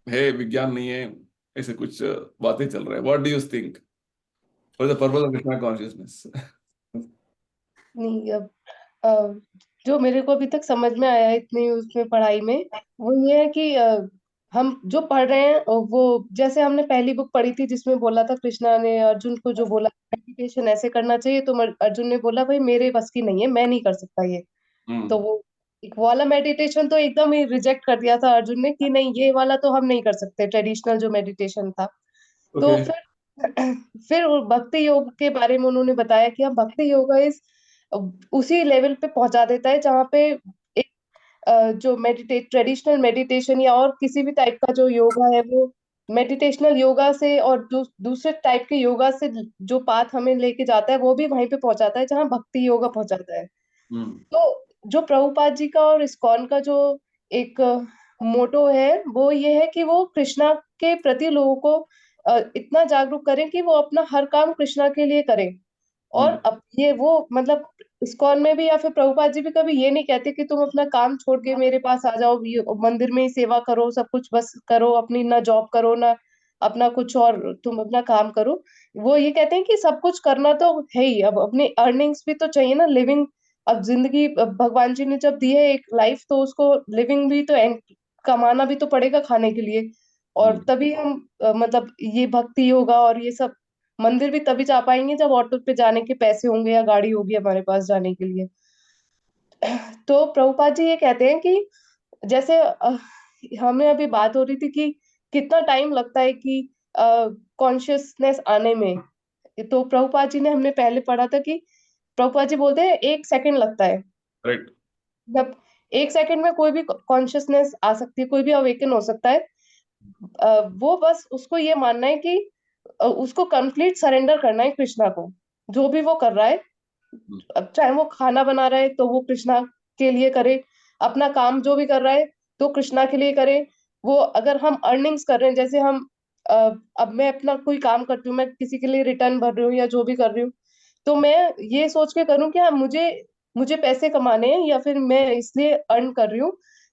Speaker 1: है विज्ञान नहीं है, ऐसे कुछ बातें चल रहा है. What do you think? What is the purpose of Krishna consciousness?
Speaker 4: नहीं, जो मेरे को अभी तक समझ में आया है इतनी उसमें पढ़ाई में, वो ये है कि हम जो पढ़ रहे हैं वो जैसे हमने पहली बुक पढ़ी थी जिसमें बोला था, कृष्णा ने अर्जुन को जो बोला मेडिटेशन ऐसे करना चाहिए, तो अर्जुन ने बोला भाई मेरे बस की नहीं है, मैं नहीं कर सकता ये। तो वो एक वाला मेडिटेशन तो एकदम ही रिजेक्ट कर दिया था अर्जुन ने कि नहीं, ये वाला तो हम नहीं कर सकते, ट्रेडिशनल जो मेडिटेशन था। तो फिर वो भक्ति योग के बारे में उन्होंने बताया कि हम भक्ति योगा इस उसी लेवल पे पहुंचा देता है जहाँ पे एक जो ट्रेडिशनल मेडिटेशन या और किसी भी टाइप का जो योगा है वो मेडिटेशनल योगा से और दूसरे टाइप के योगा से जो पाथ हमें लेके जाता है वो भी वहीं पे पहुंचाता है जहाँ भक्ति योगा पहुंचाता है।
Speaker 1: हम्म,
Speaker 4: तो जो प्रभुपाद जी का और इस्कॉन का जो एक मोटो है वो ये है कि वो कृष्णा के प्रति लोगों को इतना जागरूक करें कि वो अपना हर काम कृष्णा के लिए करें। और अब ये वो मतलब इस्कॉन में भी या फिर प्रभुपाद जी भी कभी ये नहीं कहते कि तुम अपना काम छोड़ के मेरे पास आ जाओ, मंदिर में ही सेवा करो, सब कुछ बस करो, अपनी ना जॉब करो ना अपना कुछ और, तुम अपना काम करो। वो ये कहते हैं कि सब कुछ करना तो है ही, अब अपनी अर्निंग्स भी तो चाहिए ना, लिविंग। अब जिंदगी भगवान जी ने जब दी है एक लाइफ तो उसको लिविंग भी तो कमाना भी तो पड़ेगा खाने के लिए। और तभी हम मतलब ये भक्ति होगा और ये सब मंदिर भी तभी जा पाएंगे जब ऑटो पे जाने के पैसे होंगे या गाड़ी होगी हमारे पास जाने के लिए। तो प्रभुपाद जी ये कहते हैं कि जैसे हमें अभी बात हो रही थी कि कितना टाइम लगता है कि कॉन्शियसनेस आने में। तो प्रभुपाद जी ने हमने पहले पढ़ा था कि प्रभुपाद जी बोलते हैं 1 सेकंड लगता है।
Speaker 1: करेक्ट।
Speaker 4: जब 1 सेकंड में कोई भी कॉन्शियसनेस आ सकती है, कोई भी अवेकन हो सकता है। वो बस उसको ये मानना है कि उसको कंप्लीट सरेंडर करना है कृष्णा को, जो भी वो कर रहा है। अब चाहे वो खाना बना रहा है तो वो कृष्णा के लिए करे, अपना काम जो भी कर रहा है तो कृष्णा के लिए करे। वो अगर हम अर्निंग्स कर रहे हैं, जैसे हम अ, अब मैं अपना कोई काम करती हूँ, मैं किसी के लिए रिटर्न भर रही हूँ या जो भी कर रही हूँ, तो मैं ये सोच के करूँ कि हाँ मुझे मुझे पैसे कमाने हैं या फिर मैं इसलिए अर्न कर रही हूँ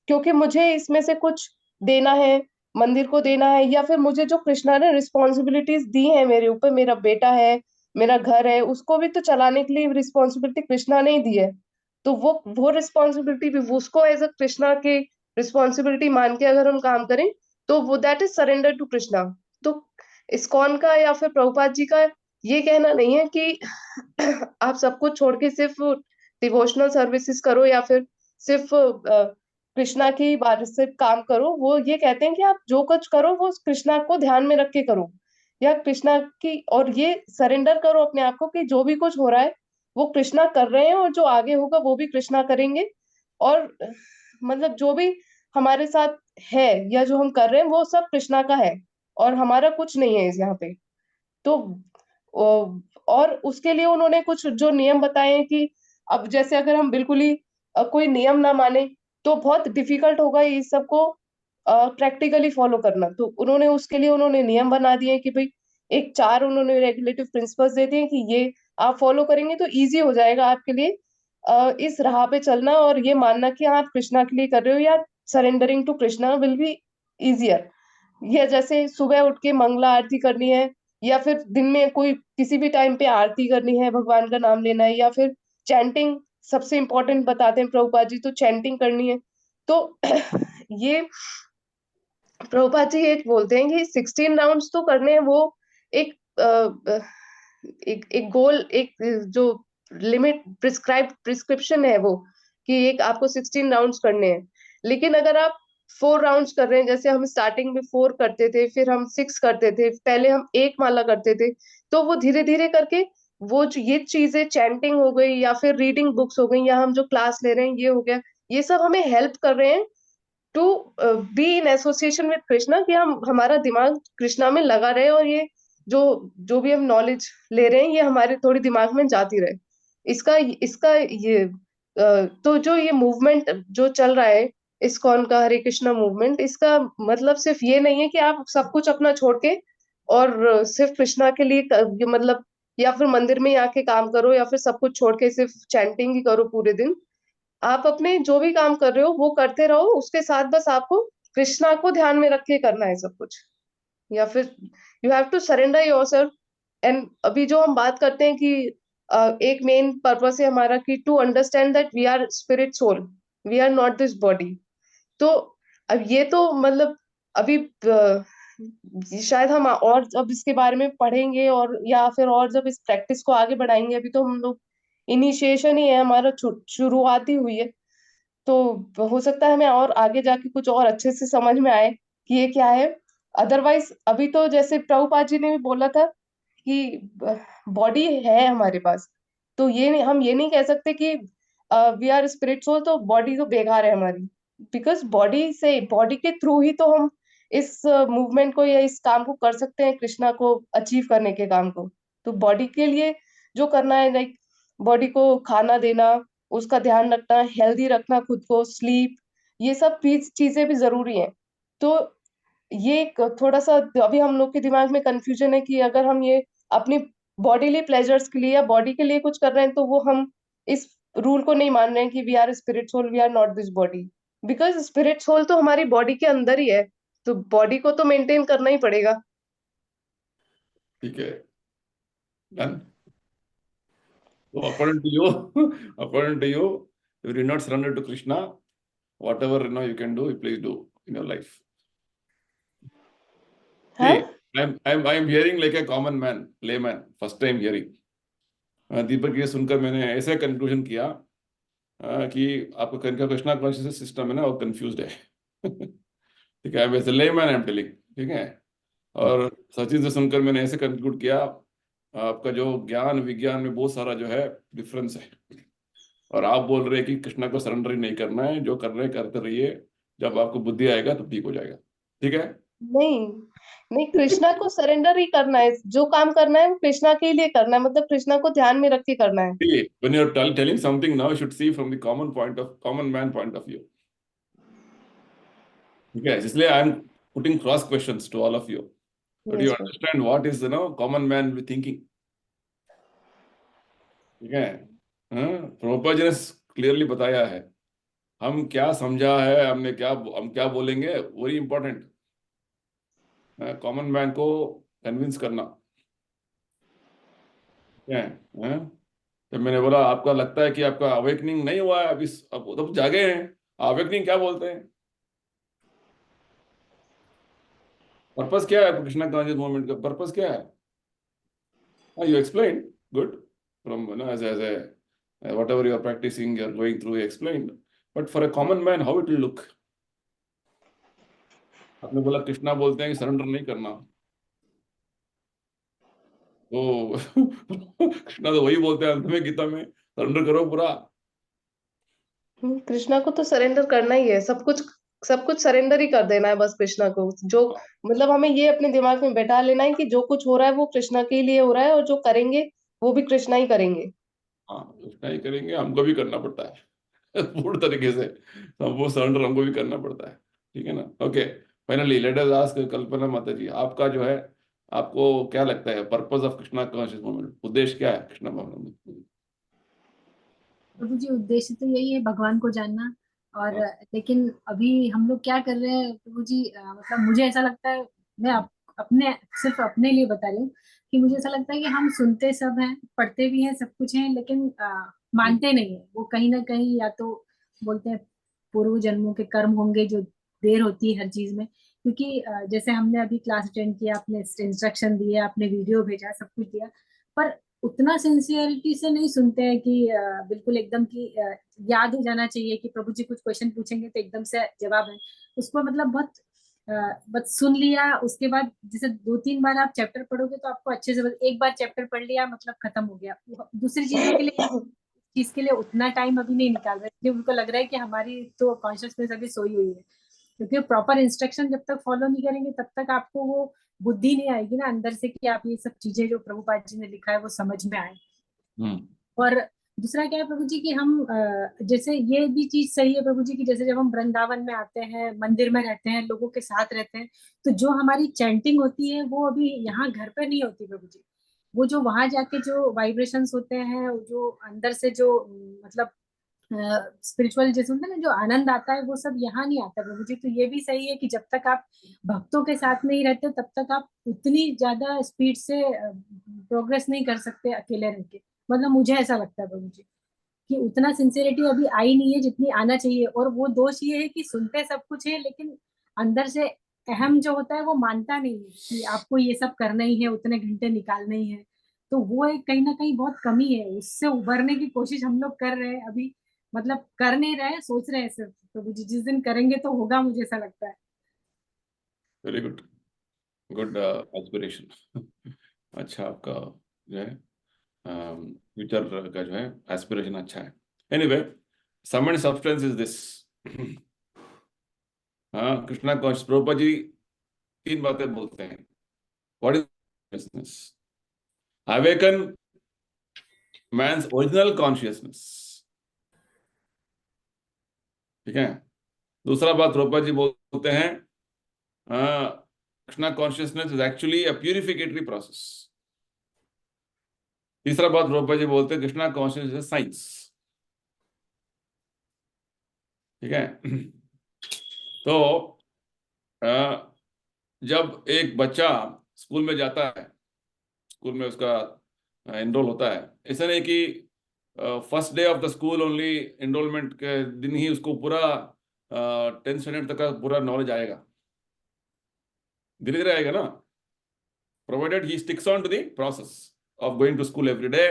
Speaker 4: क्योंकि मुझे इसमें से कुछ देना है, मंदिर को देना है, या फिर मुझे जो कृष्णा ने रिस्पॉन्सिबिलिटीज दी है मेरे ऊपर, मेरा बेटा है, मेरा घर है, उसको भी तो चलाने के लिए रिस्पॉन्सिबिलिटी कृष्णा ने ही दी है। तो वो रिस्पॉन्सिबिलिटी भी उसको एज अ कृष्णा के रिस्पॉन्सिबिलिटी मान के अगर हम काम करें तो वो that is surrender to Krishna. तो इस्कॉन का या फिर प्रभुपाद जी का ये कहना नहीं है कि आप सब कुछ छोड़ के सिर्फ डिवोशनल सर्विसेज करो या फिर सिर्फ कृष्णा की बात से काम करो। वो ये कहते हैं कि आप जो कुछ करो वो कृष्णा को ध्यान में रख के करो, या कृष्णा की, और ये सरेंडर करो अपने आप को कि जो भी कुछ हो रहा है वो कृष्णा कर रहे हैं और जो आगे होगा वो भी कृष्णा करेंगे। और मतलब जो भी हमारे साथ है या जो हम कर रहे हैं वो सब कृष्णा का है और हमारा कुछ नहीं है इस यहाँ पे। तो और उसके लिए उन्होंने कुछ जो नियम बताए हैं कि अब जैसे अगर हम बिल्कुल ही कोई नियम ना माने तो बहुत डिफिकल्ट होगा इस सबको प्रैक्टिकली फॉलो करना। तो उन्होंने उसके लिए उन्होंने नियम बना दिए हैं कि भाई एक 4 उन्होंने रेगुलेटिव प्रिंसिपल्स दे दिए हैं कि ये आप फॉलो करेंगे तो इजी हो जाएगा आपके लिए इस राह पे चलना और ये मानना कि आप कृष्णा के लिए कर रहे हो, या surrendering to Krishna will be easier. या जैसे सुबह उठ के मंगला आरती करनी है, या फिर दिन में कोई किसी भी टाइम पे आरती करनी है, भगवान का नाम लेना है, या फिर चैंटिंग सबसे इम्पोर्टेंट बताते हैं प्रभुपाद जी, तो चैंटिंग करनी है। तो ये प्रभुपाद जी एक बोलते हैं कि 16 राउंड्स तो करने हैं, वो एक एक गोल, एक जो लिमिट प्रिस्क्रिप्शन है वो, कि एक आपको 16 राउंड्स करने हैं। लेकिन अगर आप 4 राउंड्स कर रहे हैं, जैसे हम स्टार्टिंग में 4 करते थे, फिर हम 6 करते थे, पहले हम एक माला करते थे, तो वो धीरे धीरे करके वो ये चीजें चैंटिंग हो गई या फिर रीडिंग बुक्स हो गई या हम जो क्लास ले रहे हैं ये हो गया, ये सब हमें हेल्प कर रहे हैं to be in association with Krishna, कि हम हमारा दिमाग कृष्णा में लगा रहे और ये जो जो भी हम नॉलेज ले रहे हैं ये हमारे थोड़ी दिमाग में जाती रहे। इसका इसका ये तो जो ये मूवमेंट जो चल रहा है इस्कॉन का, हरे कृष्णा मूवमेंट, इसका मतलब सिर्फ ये नहीं है कि आप सब कुछ अपना छोड़ के और सिर्फ कृष्णा के लिए ये मतलब, या फिर मंदिर में ही आके काम करो या फिर सब कुछ छोड़ के सिर्फ चैंटिंग ही करो पूरे दिन। आप अपने जो भी काम कर रहे हो वो करते रहो, उसके साथ बस आपको कृष्णा को ध्यान में रख के करना है सब कुछ, या फिर you have to surrender yourself. And अभी जो हम बात करते हैं कि एक मेन पर्पस है हमारा कि to understand that we are spirit soul, we are not this body. तो अब ये तो मतलब अभी शायद हम और जब इसके बारे में पढ़ेंगे और या फिर और जब इस प्रैक्टिस को आगे बढ़ाएंगे, अभी तो हम लोग इनिशिएशन ही है हमारा, शुरुआत ही हुई है। तो हो सकता है हमें और आगे जाके कुछ और अच्छे से समझ में आए कि ये क्या है। अदरवाइज अभी तो जैसे प्रभुपाद जी ने भी बोला था कि बॉडी है हमारे पास, तो ये नहीं, हम ये नहीं कह सकते कि वी आर स्पिरिट सोल तो बॉडी तो बेकार है हमारी, बिकॉज बॉडी से, बॉडी के थ्रू ही तो हम इस मूवमेंट को या इस काम को कर सकते हैं कृष्णा को अचीव करने के काम को। तो बॉडी के लिए जो करना है, लाइक बॉडी को खाना देना, उसका ध्यान रखना, हेल्दी रखना खुद को, स्लीप, ये सब चीजें भी जरूरी है। तो ये एक थोड़ा सा अभी हम लोग के दिमाग में कंफ्यूजन है कि अगर हम ये अपनी बॉडीली प्लेजर्स के लिए या बॉडी के लिए कुछ कर रहे हैं तो वो हम इस रूल को नहीं मान रहे हैं कि we are spirit soul, we are not this body. Because spirit soul तो हमारी बॉडी के अंदर ही है, तो बॉडी को तो मेंटेन करना ही पड़ेगा।
Speaker 1: ठीक है, done. So according to you, according to you, if you did not surrender to Krishna, whatever you can do, please do in your life.
Speaker 4: हाँ,
Speaker 1: See, I'm hearing like a common man, layman, first time hearing. दीपक ये सुनकर मैंने ऐसे conclusion किया कि आपका Krishna conscious system है ना, वो कंफ्यूज्ड है। ठीक है, वैसे लेमैन आई एम टेलिंग, ठीक है। और सचिन से सुनकर मैंने ऐसे कंक्लूड किया आपका जो ज्ञान विज्ञान में बहुत सारा जो है डिफरेंस है, और आप बोल रहे हैं कि कृष्णा को सरेंडर ही नहीं करना है, जो कर रहे हैं करते रहिए, जब आपको बुद्धि आएगा तो ठीक हो जाएगा। ठीक है,
Speaker 4: नहीं नहीं, कृष्णा को सरेंडर ही करना है, जो काम करना है वो कृष्णा के लिए करना है, मतलब कृष्णा को ध्यान में रख के करना है।
Speaker 1: when you're telling something now, you should see from the common man point of view. Okay, इसलिए I am putting cross questions to all of you, but you
Speaker 4: Yes, sir.
Speaker 1: understand what is common man thinking. ठीक है, प्रभुपाद जी ने clearly बताया है, हम क्या समझा है, हम क्या बोलेंगे, वेरी इंपॉर्टेंट। कॉमन मैन को कन्विंस करना है। तो मैंने बोला आपका लगता है कि आपका अवेकनिंग नहीं हुआ है अभी, अब तो जागे हैं, अवेकनिंग क्या बोलते हैं, पर्पस क्या है कृष्णा कॉन्शियस मूवमेंट का, पर्पस क्या है? You explain good from as whatever you are practicing, you are going through, you explained, but for a common man how it will look? आपने बोला कृष्णा बोलते हैं कि सरेंडर नहीं करना, तो कृष्णा तो वही बोलते हैं अंत में गीता में, सरेंडर करो पूरा।
Speaker 4: कृष्णा को तो सरेंडर करना ही है, सब कुछ सरेंडर ही कर देना है बस कृष्णा को। जो मतलब हमें ये अपने दिमाग में बैठा लेना है कि जो कुछ हो रहा है वो कृष्णा के लिए हो रहा है, और जो करेंगे वो भी कृष्णा ही करेंगे।
Speaker 1: हाँ, कृष्णा ही करेंगे, हमको भी करना पड़ता है पूर्ण तरीके से, तो वो सरेंडर हमको भी करना पड़ता है। ठीक है ना? Okay, finally let us ask Kalpana Mata ji, आपका जो है, आपको क्या लगता है purpose of Krishna conscious movement, उद्देश्य क्या है कृष्णा मूवमेंट?
Speaker 5: प्रभु जी, उद्देश्य तो यही है भगवान को जानना। और लेकिन अभी हम लोग क्या कर रहे हैं प्रभु जी, मतलब मुझे ऐसा लगता है, मैं सिर्फ अपने लिए बता रही हूँ कि मुझे ऐसा लगता है कि हम सुनते सब हैं, पढ़ते भी हैं, सब कुछ हैं, लेकिन मानते नहीं है। वो कहीं ना कहीं या तो बोलते हैं पूर्व जन्मों के कर्म होंगे जो देर होती है हर चीज में। क्योंकि जैसे हमने अभी क्लास अटेंड किया, आपने इंस्ट्रक्शन दिए, आपने वीडियो भेजा, सब कुछ दिया, पर उतना सिंसियरिटी से नहीं सुनते हैं कि बिल्कुल एकदम कि याद हो जाना चाहिए कि प्रभु जी कुछ क्वेश्चन पूछेंगे तो एकदम से जवाब है उसको, मतलब बहुत बस सुन लिया। उसके बाद जैसे 2-3 बार आप चैप्टर पढ़ोगे तो आपको अच्छे से, एक बार चैप्टर पढ़ लिया मतलब खत्म हो गया। दूसरी चीजों के लिए, चीज के लिए उतना टाइम अभी नहीं निकाल रहे, क्योंकि उनको लग रहा है कि हमारी तो कॉन्शियसनेस अभी सोई हुई है। क्योंकि प्रॉपर इंस्ट्रक्शन जब तक फॉलो नहीं करेंगे तब तक आपको वो बुद्धि नहीं आएगी ना अंदर से कि आप ये सब चीजें जो प्रभुपाद जी ने लिखा है वो समझ में आए। और दूसरा क्या है प्रभु जी कि हम जैसे ये भी चीज सही है प्रभु जी की, जैसे जब हम वृंदावन में आते हैं, मंदिर में रहते हैं, लोगों के साथ रहते हैं, तो जो हमारी चैंटिंग होती है वो अभी यहाँ घर पे नहीं होती प्रभु जी। वो जो वहां जाके जो वाइब्रेशंस होते हैं, जो अंदर से जो मतलब स्पिरिचुअल जैसे होता है ना, जो आनंद आता है, वो सब यहाँ नहीं आता प्रभु जी। तो ये भी सही है कि जब तक आप भक्तों के साथ नहीं रहते तब तक आप उतनी ज्यादा स्पीड से प्रोग्रेस नहीं कर सकते अकेले रह के। मतलब मुझे ऐसा लगता है प्रभु जी कि उतना सिंसियरिटी अभी आई नहीं है जितनी आना चाहिए। और वो दोष ये है कि सुनते सब कुछ है लेकिन अंदर से अहम जो होता है वो मानता नहीं है कि आपको ये सब करना ही है, उतने घंटे निकालने ही है। तो वो एक कहीं ना कहीं बहुत कमी है, उससे उभरने की कोशिश हम लोग कर रहे हैं अभी। मतलब कर नहीं रहे, सोच रहे हैं सिर्फ। तो जिस दिन करेंगे तो होगा, मुझे ऐसा लगता है।
Speaker 1: Very good, good aspiration. अच्छा, आपका जो है फ्यूचर का जो है एस्पिरेशन अच्छा है। Anyway, sum and substance is this. हाँ, कृष्णा कॉन्शियस, प्रभुपाद जी तीन बातें बोलते हैं. What is consciousness? Awaken man's original consciousness. ठीक है. दूसरा बात रूपा जी बोलते हैं, Krishna consciousness is actually a purificatory process. तीसरा बात रूपा जी बोलते हैं, कृष्णा कॉन्शियसनेस इज साइंस. ठीक है. तो जब एक बच्चा स्कूल में जाता है, स्कूल में उसका एनरोल होता है, ऐसा नहीं कि first day of the school only enrolment के दिन ही उसको पूरा 10th स्टैंडर्ड तक का पूरा नॉलेज आएगा. धीरे धीरे आएगा ना, provided he sticks on to the process of going to school every day,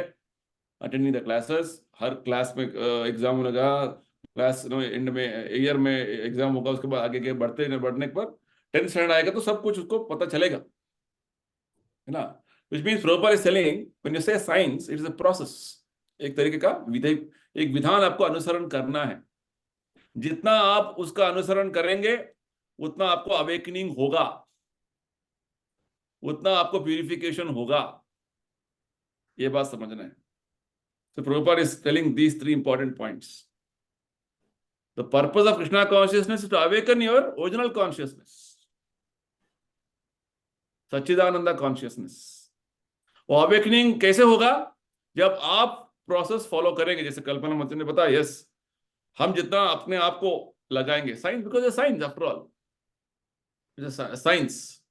Speaker 1: attending the classes. हर क्लास में एग्जाम होगा, क्लास एंड में ईयर में एग्जाम होगा, उसके बाद आगे के बढ़ने पर 10th स्टैंडर्ड आएगा तो सब कुछ उसको पता चलेगा, है ना. Which means Prabhupada is telling, when you say science, it is a process. एक तरीके का एक विधान आपको अनुसरण करना है. जितना आप उसका अनुसरण करेंगे उतना आपको अवेकनिंग होगा, उतना आपको प्यूरिफिकेशन होगा. ये बात समझना है. So Prabhupada is telling these three important points. The purpose of Krishna consciousness is to awaken your original consciousness, Sachchidanand consciousness. वो अवेकनिंग कैसे होगा? जब आप प्रोसेस फॉलो करेंगे, जैसे कल्पना मंत्री ने बताया. यस, हम जितना अपने आप को लगाएंगे, science, because science after all science.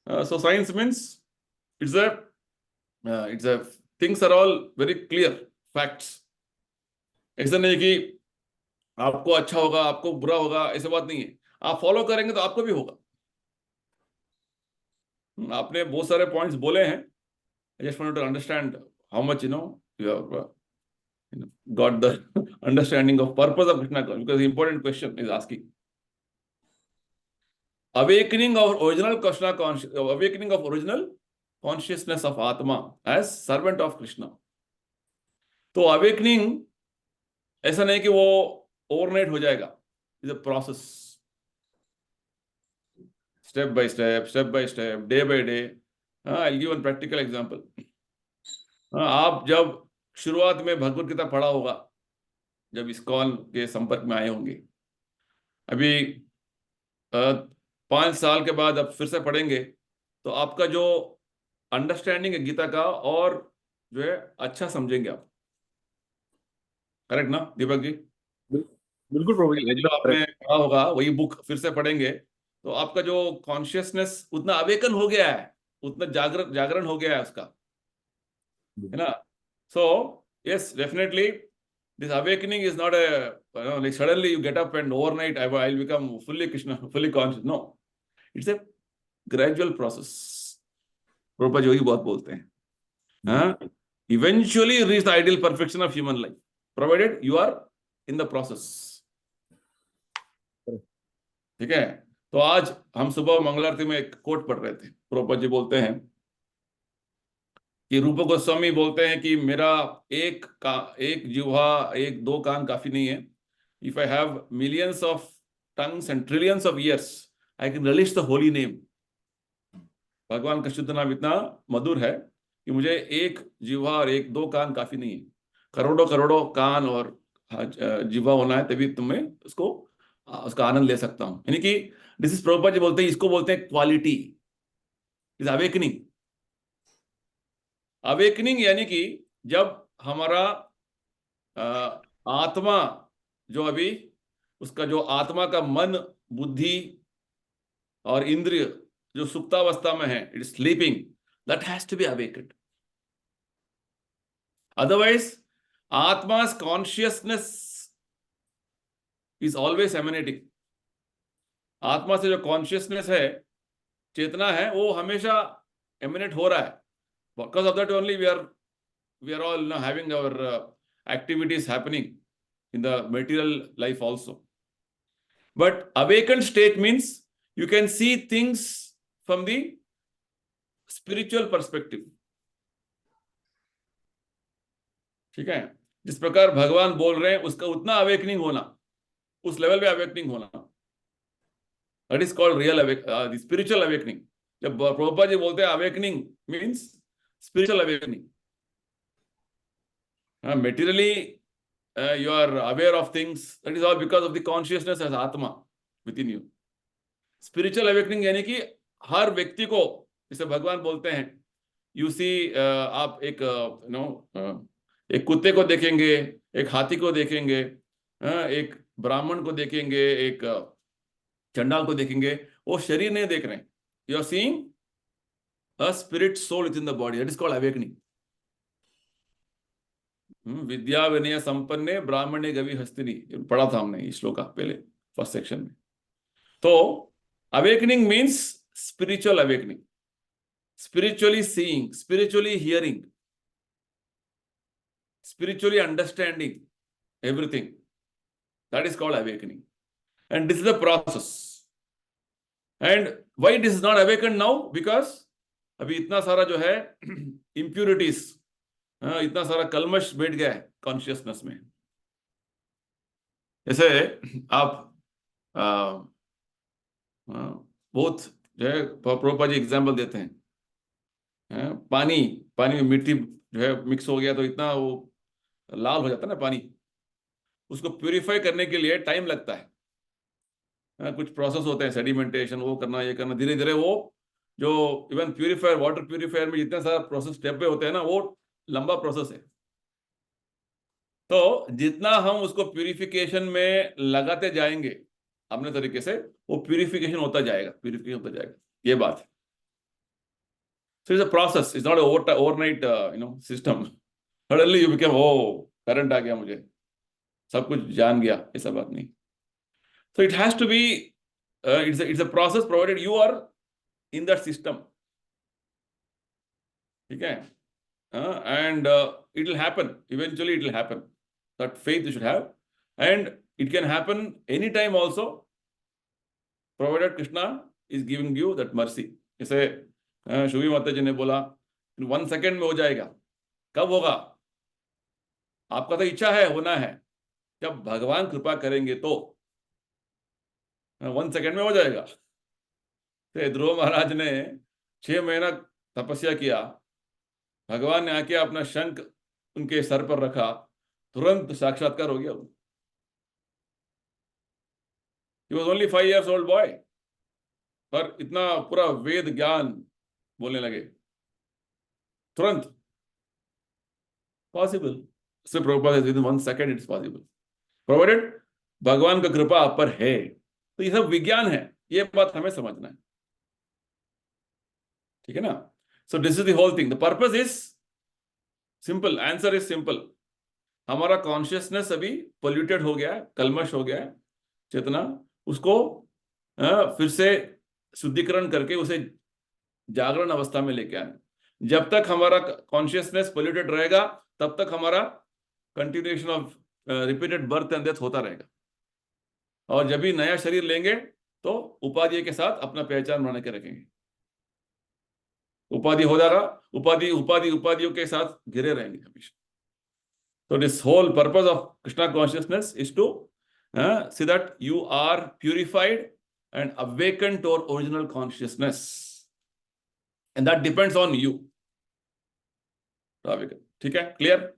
Speaker 1: So science means it's a things are all very clear facts. ऐसा नहीं कि आपको अच्छा होगा, आपको बुरा होगा, ऐसा बात नहीं है. आप फॉलो करेंगे तो आपको भी होगा. आपने बहुत सारे पॉइंट्स बोले हैं. I just wanted to understand how much you have got the understanding of purpose of Krishna consciousness, because the important question is asking awakening of original Krishna awakening of original consciousness of Atma as servant of Krishna. तो awakening ऐसा नहीं कि वो overnight हो जाएगा. It's a process, step by step, day by day. I'll give one practical example. आप जब शुरुआत में भगवत गीता पढ़ा होगा, जब इस्कॉन के संपर्क में आए होंगे, अभी 5 साल के बाद अब फिर से पढ़ेंगे तो आपका जो अंडरस्टैंडिंग है गीता का और जो है अच्छा समझेंगे आप. करेक्ट ना दीपक जी?
Speaker 2: बिल्कुल प्रभु जी,
Speaker 1: जो
Speaker 2: एकदम
Speaker 1: आपने
Speaker 2: correct.
Speaker 1: पढ़ा होगा वही बुक फिर से पढ़ेंगे तो आपका जो कॉन्शियसनेस उतना अवेकन हो गया है, उतना जागरण हो गया है उसका, है ना. So yes, definitely this awakening is not a like suddenly you get up and overnight I'll become fully Krishna, fully conscious. No, it's a gradual process. Prabhupada Yogi बहुत बोलते हैं, हाँ, eventually reach the ideal perfection of human life, provided you are in the process. ठीक है. तो आज हम सुबह मंगल आरती में एक कोट पढ़ रहे थे. प्रभुपाद जी बोलते हैं कि रूप गोस्वामी बोलते हैं कि मेरा एक जिह्वा, एक दो कान काफी नहीं है. If I have millions of tongues and trillions of years I can release the holy name. भगवान का शुद्ध नाम इतना मधुर है कि मुझे एक जिह्वा और एक दो कान काफी नहीं है. करोड़ों करोड़ों कान और जिह्वा होना है तभी तुम्हें उसका आनंद ले सकता हूं. यानी कि दिस इज प्रभुपाद जी बोलते हैं, इसको बोलते हैं क्वालिटी इज अवेकनिंग. अवेकनिंग यानी कि जब हमारा आत्मा जो अभी उसका जो आत्मा का मन, बुद्धि और इंद्रिय जो सुप्तावस्था में है, it is sleeping, that has to be awakened. Otherwise आत्मा's कॉन्शियसनेस इज ऑलवेज एमिनेटिंग. आत्मा से जो कॉन्शियसनेस है, चेतना है, वो हमेशा एमिनेट हो रहा है. Because of that only we are all having our activities happening in the material life also. But awakened state means you can see things from the spiritual perspective. ठीक है. जिस प्रकार भगवान बोल रहे हैं उसका उतना अवेकनिंग होना, उस लेवल पे अवेकनिंग होना. That is called real the spiritual awakening. जब प्रभुपाद जी बोलते हैं awakening means spiritual awakening. Materially, you are aware of things. That is all because of the consciousness as Atma within you. Spiritual awakening यानी कि हर व्यक्ति को, जैसे भगवान बोलते हैं, you see, आप एक एक कुत्ते को देखेंगे, एक हाथी को देखेंगे, एक ब्राह्मण को देखेंगे, एक चंडाल को देखेंगे, वो शरीर नहीं देख रहे हैं. You are seeing a spirit soul within the body. That is called awakening. विद्या विनय संपन्ने ब्राह्मणे गवि हस्तिनी, पढ़ा था हमने इस श्लोक का पहले फर्स्ट सेक्शन में. तो awakening means spiritual awakening, spiritually seeing, spiritually hearing, spiritually understanding everything. That is called awakening. And this is the process. And why this is not awakened now? Because अभी इतना सारा जो है impurities, इतना सारा कलमश बैठ गया है कॉन्शियसनेस में. जैसे आप बहुत जो है प्रभुपाद जी एग्जाम्पल देते हैं, पानी में मिट्टी जो है मिक्स हो गया तो इतना वो लाल हो जाता है ना पानी, उसको प्यूरिफाई करने के लिए टाइम लगता है. कुछ प्रोसेस होते हैं, सेडिमेंटेशन, वो करना, ये करना, धीरे धीरे वो जो इवन प्यूरिफायर, वाटर प्यूरिफायर में जितने सारा प्रोसेस स्टेप पे होते हैं ना, वो लंबा प्रोसेस है. तो जितना हम उसको प्यूरिफिकेशन में लगाते जाएंगे अपने तरीके से, वो प्यूरिफिकेशन होता जाएगा, ये बात है. So it's a process. It's not an overnight, system. Suddenly you became, current आ गया, मुझे सब कुछ जान गया, ऐसा बात नहीं. So it has to be, it's a process provided you are in that system. ठीक है? And it will happen. Eventually it will happen. That faith you should have. And it can happen anytime also, provided Krishna is giving you that mercy. जैसे शुभी माता जी ने बोला 1 second में हो जाएगा. कब होगा? आपका तो इच्छा है, होना है. जब भगवान कृपा करेंगे तो 1 सेकेंड में हो जाएगा. तो ध्रुव महाराज ने 6 महीना तपस्या किया, भगवान ने आके अपना शंख उनके सर पर रखा, तुरंत साक्षात्कार हो गया. He was only 5 years old boy, पर इतना पूरा वेद ज्ञान बोलने लगे तुरंत. पॉसिबल. से प्रभुपाद कहते हैं 1 सेकेंड इट्स पॉसिबल, प्रोवाइडेड भगवान का कृपा आप पर है. तो ये सब विज्ञान है, ये बात हमें समझना है. ठीक है ना? So this is the whole thing. The purpose is simple, answer is simple. हमारा कॉन्शियसनेस अभी पोल्यूटेड हो गया है, कलमश हो गया है, चेतना, उसको फिर से शुद्धिकरण करके उसे जागरण अवस्था में लेके आना. जब तक हमारा कॉन्शियसनेस पोल्यूटेड रहेगा, तब तक हमारा continuation of repeated birth and death होता रहेगा. और जब भी नया शरीर लेंगे तो उपाधि के साथ अपना पहचान बना के रखेंगे. उपाधि हो जाएगा, उपाधियों के साथ घिरे रहेंगे हमेशा. So this whole purpose of Krishna consciousness is to see that you are purified and awakened to our original consciousness, and that depends on you. ठीक है? Clear?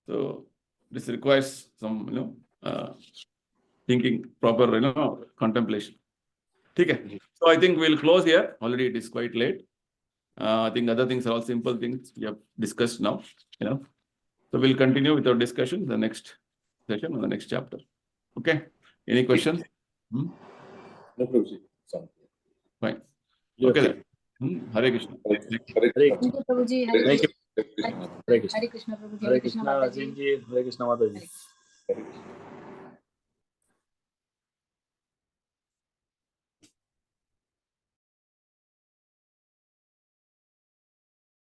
Speaker 1: So this requires some thinking, proper contemplation. ठीक है? So I think we'll close here. Already it is quite late. I think other things are all simple things we have discussed now. So we'll continue with our discussion in the next session or the next chapter. Okay? Any questions?
Speaker 3: No, Prabhuji.
Speaker 1: Fine. Okay then. Hare Krishna.
Speaker 2: Hare
Speaker 5: Thank you, Prabhuji.
Speaker 2: Thank you.
Speaker 5: Hare Krishna, Prabhuji.
Speaker 2: Hare Krishna, Ajin ji. Hare Krishna, Mataji.
Speaker 3: Hare Krishna.